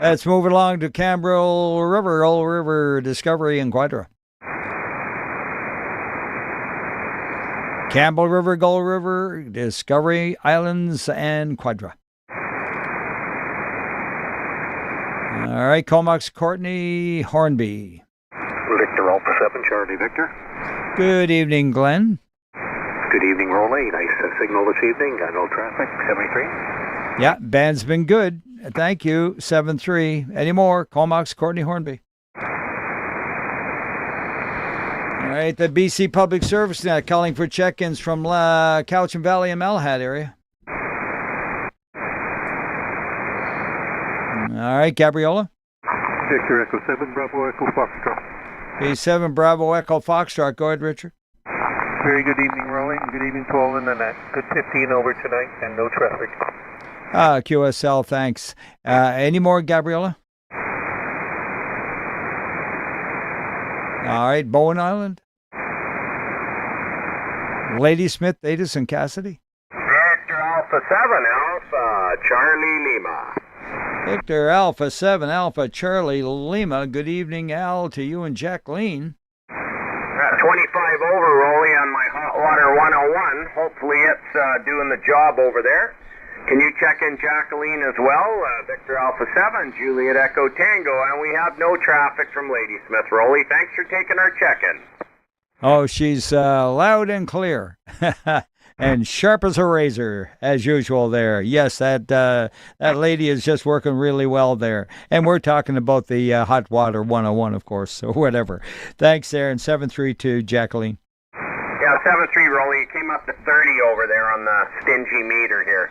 Let's move along to Canberra River, Old River, Discovery, and Quadra. Campbell River, Gull River, Discovery Islands, and Quadra. All right, Comox Courtney Hornby. Victor Alpha 7, Charlie Victor. Good evening, Glenn. Good evening, Roly. Nice signal this evening. No traffic, 73. Yeah, band's been good. Thank you, 7-3. Any more? Comox Courtney Hornby. All right, the BC Public Service Net calling for check-ins from Cowichan Valley and Malahat area. All right, Gabriola. Victor Echo 7, Bravo Echo Foxtrot. B7 Bravo Echo Foxtrot. Go ahead, Richard. Very good evening, Roly. Good evening to all in the net. Good 15 over tonight and no traffic. QSL, thanks. Any more, Gabriola? All right, Bowen Island. Ladysmith, Atis, and Cassidy. Victor Alpha 7, Alpha Charlie Lima. Victor Alpha 7, Alpha Charlie Lima. Good evening, Al, to you and Jacqueline. 25 over, Roly, on my Hot Water 101. Hopefully it's doing the job over there. Can you check in Jacqueline as well? Victor Alpha 7, Juliet Echo Tango, and we have no traffic from Ladysmith, Roly. Thanks for taking our check-in. Oh, she's loud and clear. And sharp as a razor, as usual there. Yes, that lady is just working really well there. And we're talking about the Hot Water 101, of course, or whatever. Thanks there, and 732, Jacqueline. Yeah, 7-3, Roly. It came up to 30 over there on the stingy meter here.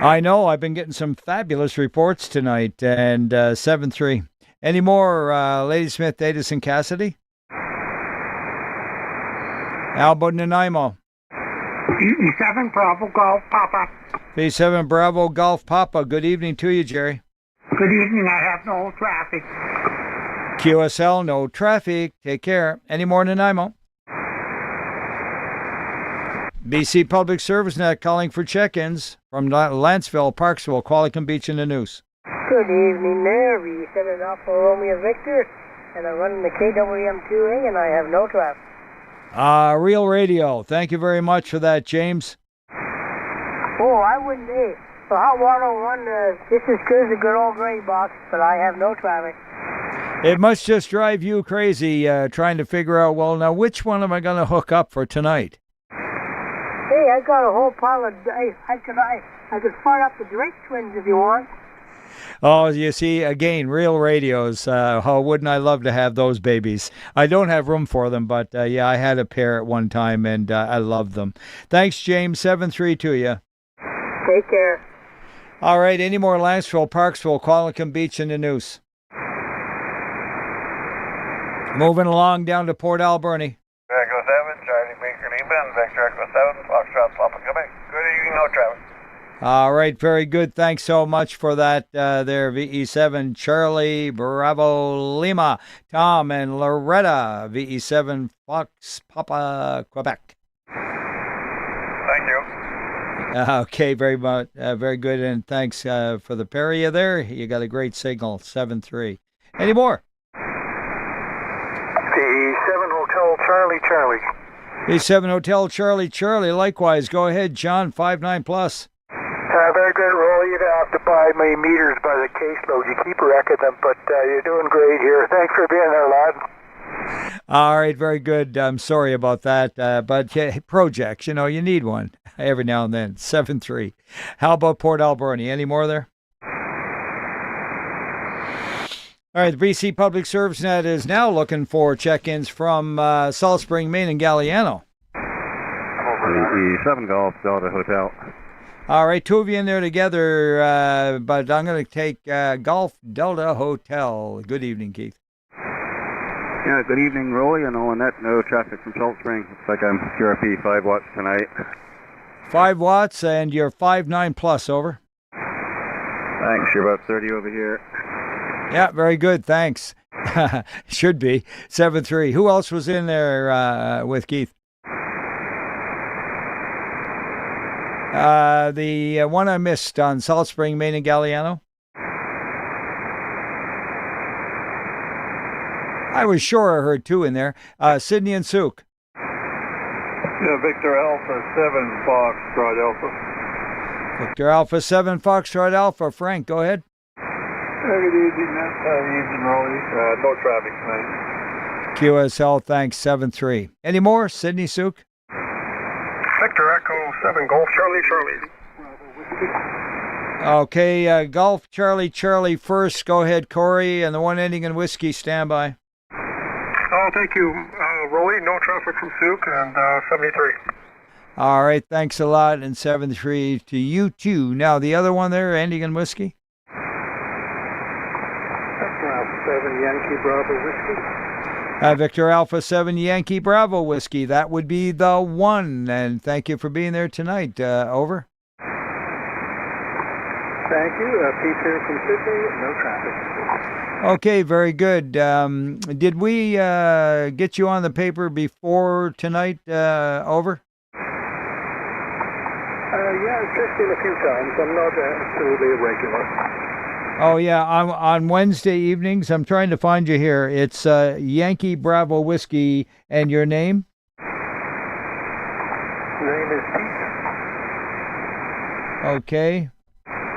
I know. I've been getting some fabulous reports tonight, and 7-3. Any more, Ladysmith, Davis, and Cassidy? Albo Nanaimo. B7 Bravo Golf Papa. B7 Bravo Golf Papa. Good evening to you, Jerry. Good evening. I have no traffic. QSL, no traffic. Take care. Any more in Nanaimo? BC Public Service Net calling for check-ins from Lanceville, Parksville, Qualicum Beach, and the News. Good evening there. V7 Alpha Romeo Victor, and I'm running the KWM2A, and I have no traffic. Real Radio. Thank you very much for that, James. Oh, I wouldn't. Hey, for Hot Water 1, this is good as a good old gray box, but I have no traffic. It must just drive you crazy trying to figure out, well, now which one am I going to hook up for tonight? Hey, I got a whole pile of. I could fire up the Drake twins if you want. Oh, you see, again, real radios. How wouldn't I love to have those babies? I don't have room for them, but yeah, I had a pair at one time, and I love them. Thanks, James. 7-3 to you. Take care. All right, any more Lanceville, Parksville, Qualicum Beach, and the News? Moving along down to Port Alberni. Echo 7, Charlie Baker Lima, and Victor Echo 7, Foxtrot Papa Quebec. Good evening, no traffic. All right, very good. Thanks so much for that there, VE7 Charlie Bravo Lima, Tom and Loretta, VE7 Fox Papa Quebec. Thank you. Okay, very much, very good, and thanks for the pair of you there. You got a great signal, 7-3. Any more? The 7 Hotel Charlie Charlie. V7 Hotel Charlie Charlie. Likewise, go ahead, John, 59+. Very good, Roly. You'd have to buy my meters by the caseload. You keep wrecking them, but you're doing great here. Thanks for being there, lad. All right, very good. I'm sorry about that, but projects, you need one every now and then. 7-3. How about Port Alberni? Any more there? All right, the BC Public Service Net is now looking for check-ins from Salt Spring, Maine, and Galliano. The 7 Golf Delta Hotel. All right, two of you in there together, but I'm going to take Golf Delta Hotel. Good evening, Keith. Yeah, good evening, Roly. On that, no traffic from Salt Spring. Looks like I'm QRP 5 watts tonight. 5 watts, and you're 5.9+, over. Thanks, you're about 30 over here. Yeah, very good, thanks. Should be. 7-3. Who else was in there with Keith? The one I missed on Salt Spring, Maine, and Galliano? I was sure I heard two in there. Sydney and Souk. Yeah, Victor Alpha 7 Foxtrot Alpha. Victor Alpha 7 Foxtrot Alpha. Frank, go ahead. Good evening, evening, Roly. No traffic tonight. QSL, thanks, 7-3. Any more? Sydney Souk? Victor Echo 7 Golf Charlie. Okay, Golf Charlie first. Go ahead, Corey, and the one ending in whiskey, standby. Oh, thank you, Roly. No traffic from Souk and 73. All right, thanks a lot, and 7-3 to you too. Now, the other one there, ending in whiskey? Victor Alpha 7 Yankee Bravo Whiskey. Victor Alpha 7 Yankee Bravo Whiskey. That would be the one, and thank you for being there tonight. Over. Thank you. Pete here from Sydney. No traffic. Okay, very good. Did we get you on the paper before tonight? Over? Yeah, I've just been a few times. I'm not absolutely a regular. Oh, yeah, on Wednesday evenings. I'm trying to find you here. It's Yankee Bravo Whiskey, and your name? Name is Pete. Okay.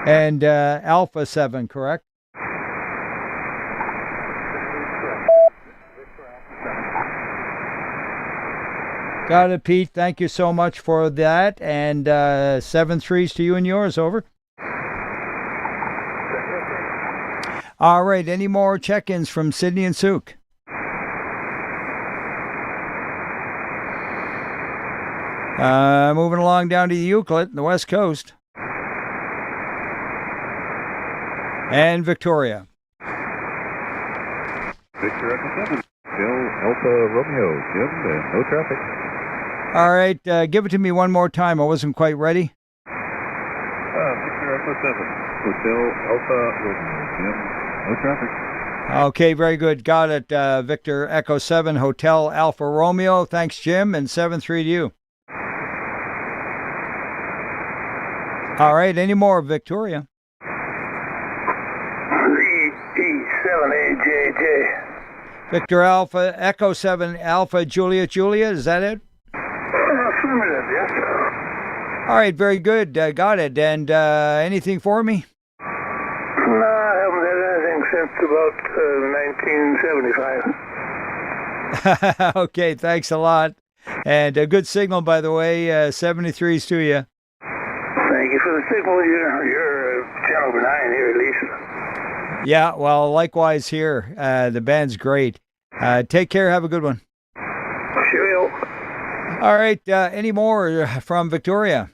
And Alpha 7, correct? Got it, Pete. Thank you so much for that. And 7-3s to you and yours. Over. All right. Any more check-ins from Sydney and Souk? Moving along down to the Euclid, the West Coast. And Victoria. Victor Echo 7. Bill Alpha Romeo. Jim, no traffic. All right, give it to me one more time. I wasn't quite ready. Victor Echo 7. Hotel Alpha Romeo. Jim, no traffic. Okay, very good. Got it. Victor Echo 7, Hotel Alpha Romeo. Thanks, Jim, and 7-3 to you. All right, any more, Victoria? 3E7AJJ. Victor Alpha, Echo 7, Alpha Juliet Julia. Is that it? Affirmative, yes. All right, very good. Got it. And anything for me? No, I haven't had anything since about 1975. Okay, thanks a lot. And a good signal, by the way. 73s to you. Thank you for the signal. You're 10 over 9 here, at least. Yeah, well, likewise here. The band's great. Take care. Have a good one. Cheerio. All right. Any more from Victoria?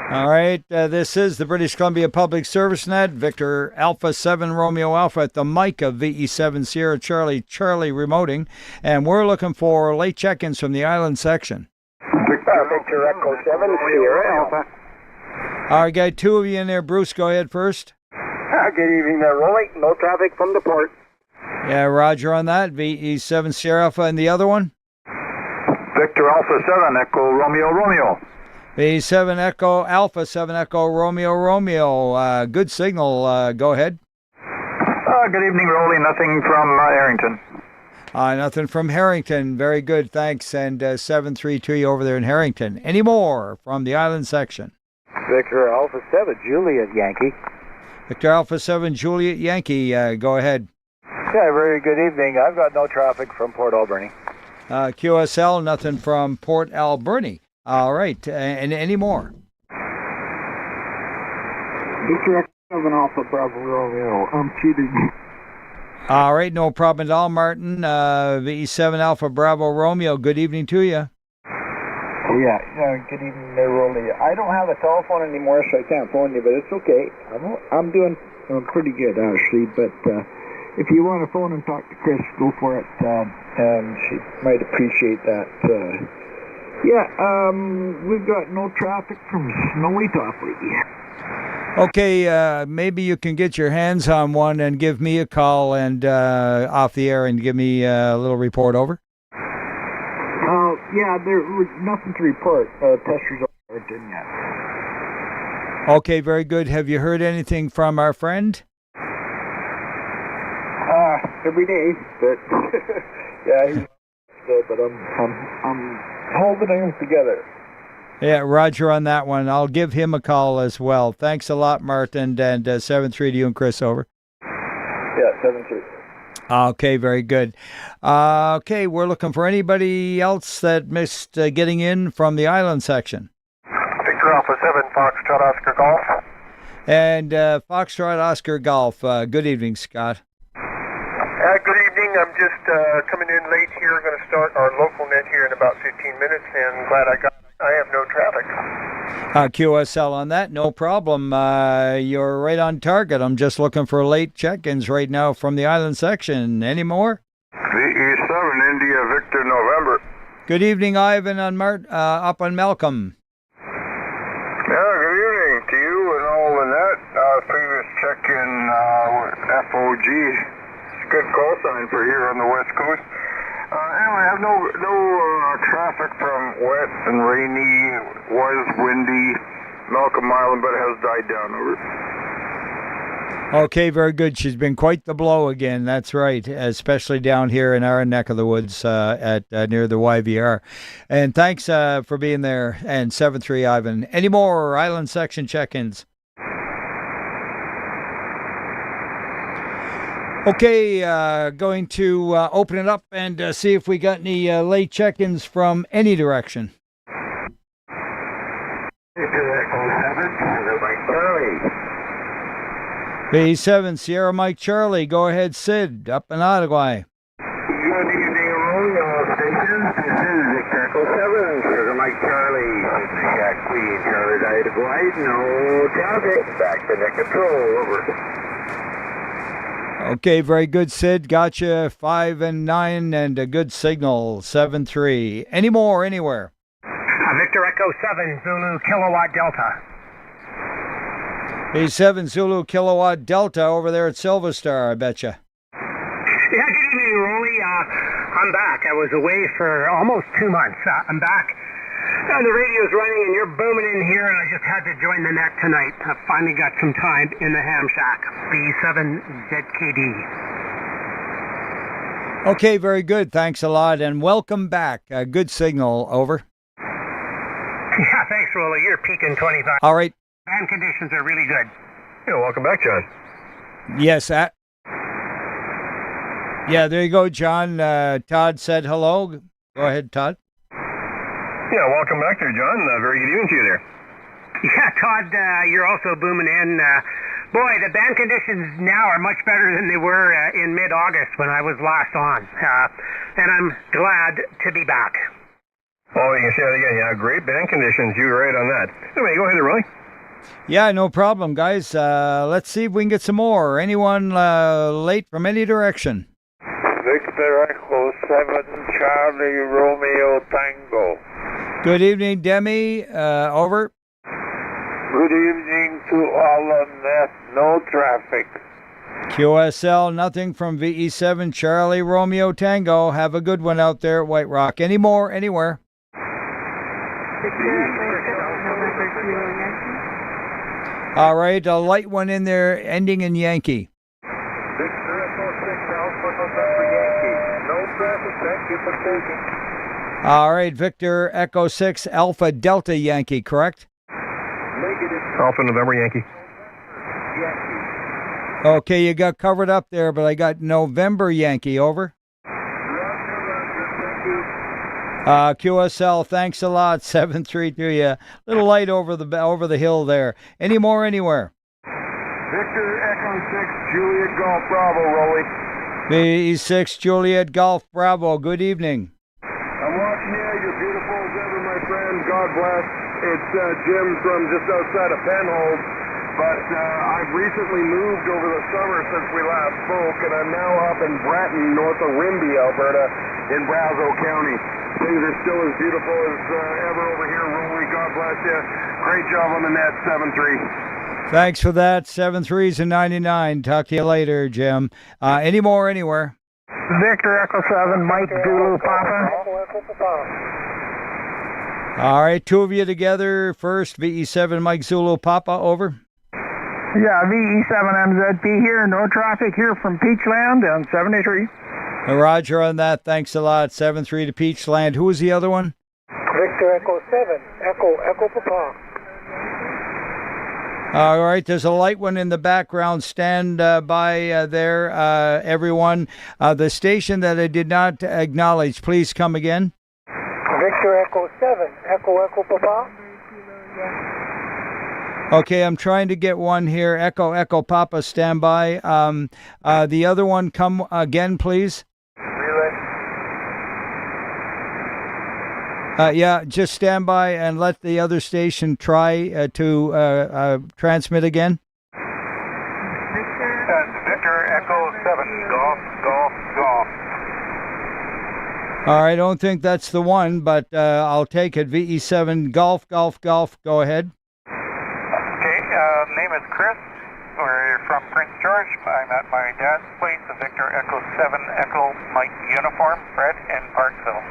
All right. This is the British Columbia Public Service Net. Victor Alpha 7 Romeo Alpha at the mic of VE7 Sierra Charlie remoting. And we're looking for late check-ins from the island section. Victor Echo 7 Sierra Alpha. All right, got two of you in there. Bruce, go ahead first. Good evening there, Roly. No traffic from the port. Yeah, Roger on that. VE7 Sierra Alpha, and the other one? Victor Alpha 7 Echo Romeo. VE7 Echo Alpha 7 Echo Romeo. Good signal. Go ahead. Good evening, Roly. Nothing from Harrington. Nothing from Harrington. Very good, thanks. And 7-3 to you over there in Harrington. Any more from the island section? Victor Alpha 7 Juliet Yankee. Victor Alpha 7 Juliet Yankee. Go ahead. Yeah, very good evening. I've got no traffic from Port Alberni. QSL, nothing from Port Alberni. All right, and any more? Victor Echo 7 Alpha Bravo Romeo. I'm cheating. All right, no problem at all, Martin. VE7 Alpha Bravo Romeo. Good evening to you. Yeah, good evening there, Roly. I don't have a telephone anymore, so I can't phone you, but it's okay. I'm doing pretty good, actually, but if you want to phone and talk to Chris, go for it. She might appreciate that. We've got no traffic from Snowy Toffley. Okay, maybe you can get your hands on one and give me a call and off the air and give me a little report. Over. Yeah, there was nothing to report. Test results aren't in yet. Okay, very good. Have you heard anything from our friend? Every day, but yeah, he's still, but I'm holding things together. Yeah, Roger on that one. I'll give him a call as well. Thanks a lot, Martin, and 7-3 to you and Chris, over. Yeah, 7-2. Okay, very good. Okay, we're looking for anybody else that missed getting in from the island section. Victor Alpha 7, Foxtrot Oscar Golf. And Foxtrot Oscar Golf. Good evening, Scott. Good evening. I'm just coming in late here. Going to start our local net here in about 15 minutes, and glad I have no traffic. QSL on that, no problem. You're right on target. I'm just looking for late check-ins right now from the island section. Any more? VE7, India Victor November. Good evening, Ivan on up on Malcolm. Yeah, good evening to you and all the net. Previous check-in with FOG. It's a good call sign for here on the West Coast. Anyway, I have no traffic from wet and rainy, was windy, Malcolm Island, but it has died down. Over. Okay, very good. She's been quite the blow again. That's right, especially down here in our neck of the woods at near the YVR. And thanks for being there. And 7-3, Ivan. Any more island section check-ins? Okay, going to open it up and see if we got any late check-ins from any direction. B7, Sierra Mike Charlie. Go ahead, Sid, up in Ottawa. Good evening, Roly Station. This is Victor Echo 7, Sugar Mike Charlie. Shack Queen, Charlie Died of White. No traffic. Back to net control. Over. Okay, very good, Sid. Gotcha. 5 and 9 and a good signal. 7-3. Any more anywhere? Victor Echo 7, Zulu Kilowatt Delta. B7 Zulu Kilowatt Delta over there at Silver Star, I betcha. Yeah, good evening, Roly. I'm back. I was away for almost 2 months. I'm back. And the radio's running and you're booming in here, and I just had to join the net tonight. I finally got some time in the ham shack. B7ZKD. Okay, very good. Thanks a lot, and welcome back. Good signal, over. Yeah, thanks, Roly. You're peaking 25. All right. Band conditions are really good. Yeah, welcome back, John. Yes, yeah, there you go, John. Todd said hello. Go ahead, Todd. Yeah, welcome back there, John. Very good evening to you there. Yeah, Todd, you're also booming in. Boy, the band conditions now are much better than they were in mid-August when I was last on. And I'm glad to be back. Oh, you can say that again. Yeah, great band conditions. You were right on that. Anyway, go ahead, Roy. Yeah, no problem, guys. Let's see if we can get some more. Anyone late from any direction? Victor Echo 7, Charlie Romeo Tango. Good evening, Demi. Over. Good evening to all on net. No traffic. QSL, nothing from VE7, Charlie Romeo Tango. Have a good one out there at White Rock. Any more anywhere? All right, a light one in there ending in Yankee. Victor Echo 6, Alpha November Yankee. No traffic. Thank you for taking. All right, Victor Echo 6, Alpha Delta Yankee, correct? Negative. Alpha November Yankee. Yankee. Okay, you got covered up there, but I got November Yankee, over. QSL, thanks a lot. 7-3 to you. Little light over the hill there. Any more anywhere? Victor Echo 6, Juliet Golf Bravo, Roly. B6 Juliet Golf Bravo. Good evening. I'm watching you. You're beautiful as ever, my friend. God bless. It's Jim from just outside of Penhold. But I've recently moved over the summer since we last spoke, and I'm now up in Bratton, north of Rimbey, Alberta, in Brazeau County. Things are still as beautiful as ever over here, Roly. God bless you. Great job on the net, 7-3. Thanks for that. 7-3s and 99. Talk to you later, Jim. Any more anywhere? Victor Echo 7, Mike Zulu Papa. All right, two of you together. First, VE7 Mike Zulu Papa, over. Yeah, VE7MZP here. No traffic here from Peachland on 73. Roger on that. Thanks a lot. 7-3 to Peachland. Who was the other one? Victor Echo 7, Echo Papa. All right, there's a light one in the background. Stand by there, everyone. The station that I did not acknowledge, please come again. Victor Echo 7, Echo Papa. Okay, I'm trying to get one here. Echo Papa, stand by. The other one, come again, please. Yeah, just stand by and let the other station try to transmit again. Victor Echo 7, golf. All right, I don't think that's the one, but I'll take it. VE7, golf. Go ahead. Okay, name is Chris. We're from Prince George. I'm at my dad's place, the Victor Echo 7, Echo Mike uniform, Fred in Parkville.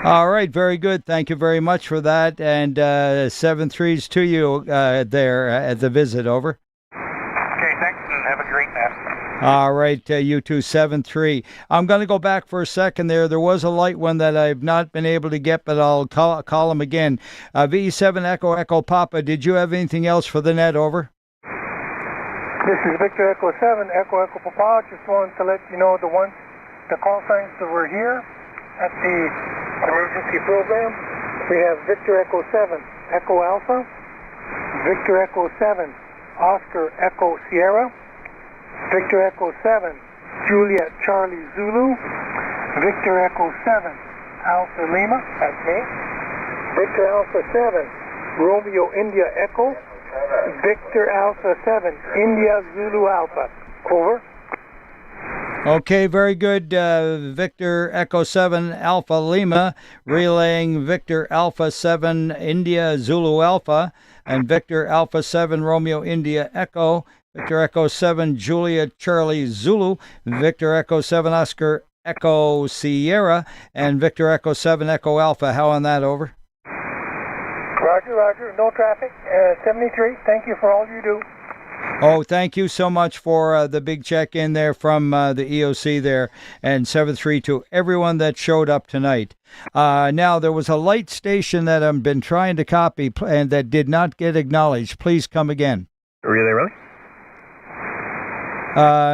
All right, very good. Thank you very much for that. And 7-3s to you there at the visit. Over. Okay, thanks, and have a great night. All right, you two, 7-3. I'm going to go back for a second there. There was a light one that I've not been able to get, but I'll call him again. VE7 Echo Papa, did you have anything else for the net? Over. This is Victor Echo 7, Echo Papa. Just wanted to let you know the call signs that were here at the emergency program. We have Victor Echo 7, Echo Alpha, Victor Echo 7, Oscar Echo Sierra, Victor Echo 7, Juliet Charlie Zulu, Victor Echo 7, Alpha Lima, that's me, Victor Alpha 7, Romeo India Echo, Victor Alpha 7, India Zulu Alpha. Over. Okay, very good. Victor Echo 7 Alpha Lima relaying Victor Alpha 7 India Zulu Alpha and Victor Alpha 7 Romeo India Echo, Victor Echo 7 Julia Charlie Zulu, Victor Echo 7 Oscar Echo Sierra, and Victor Echo 7 Echo Alpha. How on that? Over. Roger. No traffic. 73. Thank you for all you do. Oh, thank you so much for the big check-in there from the EOC there, and 7-3 to everyone that showed up tonight. Now, there was a light station that I've been trying to copy and that did not get acknowledged. Please come again. Really?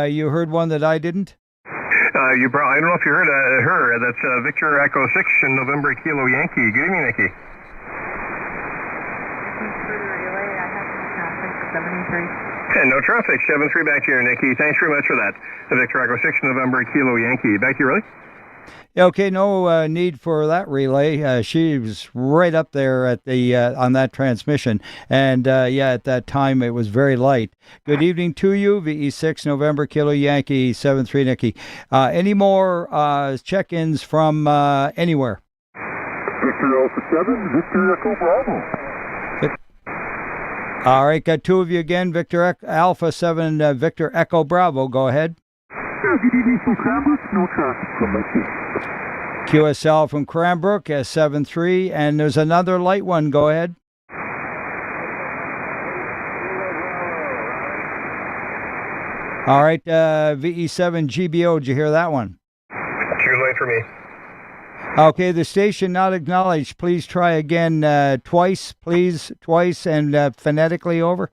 You heard one that I didn't? I don't know if you heard her. That's Victor Echo 6 in November Kilo Yankee. Good evening, Nikki. And no traffic, 7-3 back here, Nikki. Thanks very much for that. Victor Echo 6 November Kilo Yankee. Back to you, Roly. Okay, no need for that relay. She was right up there at the on that transmission, and at that time it was very light. Good evening to you, VE6 November Kilo Yankee 7-3 Nikki. Any more check-ins from anywhere? Victor Alpha 7, Victor Echo Bravo. All right, got two of you again. Victor Alpha 7 Victor Echo Bravo. Go ahead. Good evening from Cranbrook. No traffic from my seat. QSL from Cranbrook, S73, and there's another light one. Go ahead. All right, VE7 GBO, did you hear that one? Too late for me. Okay, the station not acknowledged. Please try again twice, and phonetically. Over.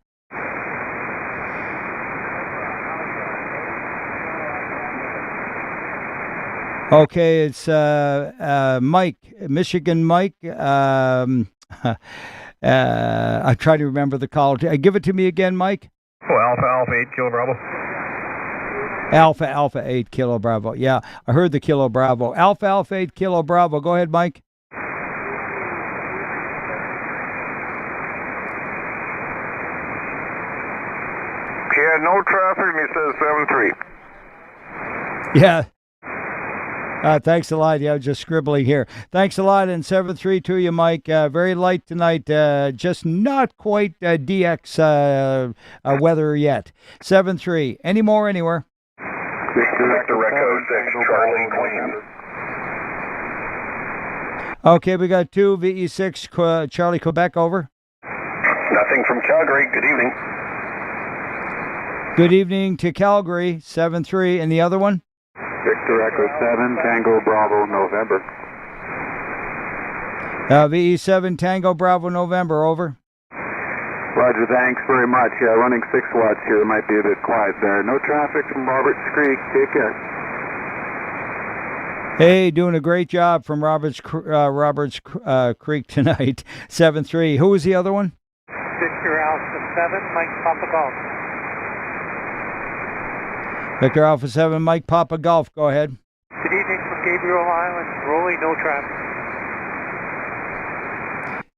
Okay, it's Mike, Michigan Mike. I'm trying to remember the call. Give it to me again, Mike. Oh, Alpha 8 Kilo Bravo. Alpha 8 Kilo Bravo. Yeah, I heard the Kilo Bravo. Alpha 8 Kilo Bravo. Go ahead, Mike. Yeah, no traffic, and he says 7-3. Yeah. Thanks a lot. Yeah, just scribbling here. Thanks a lot, and 7-3 to you, Mike. Very light tonight. Just not quite DX weather yet. 7-3. Any more anywhere? Victor Echo 6, Charlie Queen. Okay, we got two VE6 Charlie Quebec. Over. Nothing from Calgary. Good evening. Good evening to Calgary. 7-3. And the other one? Victor Echo 7, Tango Bravo, November. VE7 Tango Bravo November, over. Roger, thanks very much. Running 6 watts here. Might be a bit quiet there. No traffic from Roberts Creek. Take care. Hey, doing a great job from Roberts Creek tonight. 7-3. Who was the other one? Victor Alpha 7, Mike Papa Golf. Victor Alpha 7, Mike Papa Golf. Go ahead. Good evening from Gabriel Island. Roly, no traffic.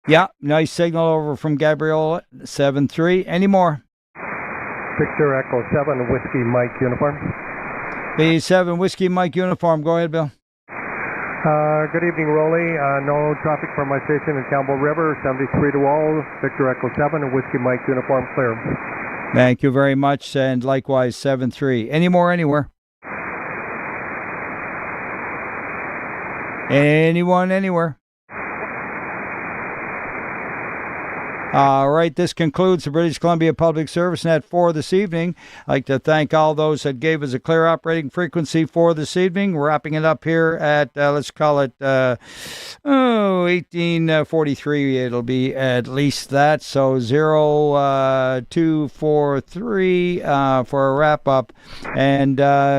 Yeah, nice signal over from Gabriel. 7-3. Any more? Victor Echo 7, Whiskey Mike Uniform. VE7 Whiskey Mike Uniform. Go ahead, Bill. Good evening, Roly. No traffic from my station in Campbell River, 73 to all. Victor Echo 7 and Whiskey Mike Uniform clear. Thank you very much, and likewise 7-3. Any more anywhere? Anyone anywhere? All right, this concludes the British Columbia Public Service Net for this evening. I'd like to thank all those that gave us a clear operating frequency for this evening. Wrapping it up here at, let's call it 1843. It'll be at least that. So 0243 for a wrap-up. And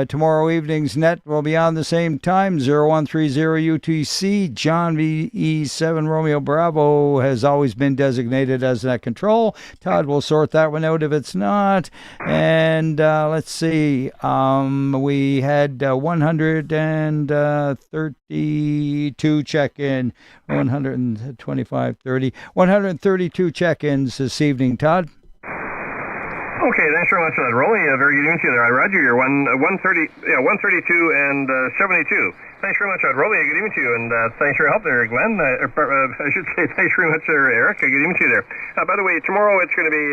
tomorrow evening's net will be on the same time, 0130 UTC. John VE7 Romeo Bravo has always been designated as net control. Todd will sort that one out if it's not. And let's see. We had 132 check-in, 132 check-ins this evening. Todd? Okay, thanks very much for that, Roly. Very good evening to you there. Roger, you're 132 and 72. Thanks very much, Roly. Good evening to you, and thanks for your help there, Glenn. I should say thanks very much there, Eric. Good evening to you there. By the way, tomorrow it's going to be,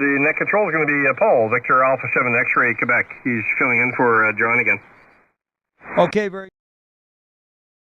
the net control is going to be Paul, Victor Alpha 7 X-Ray, Quebec. He's filling in for John again. Okay, very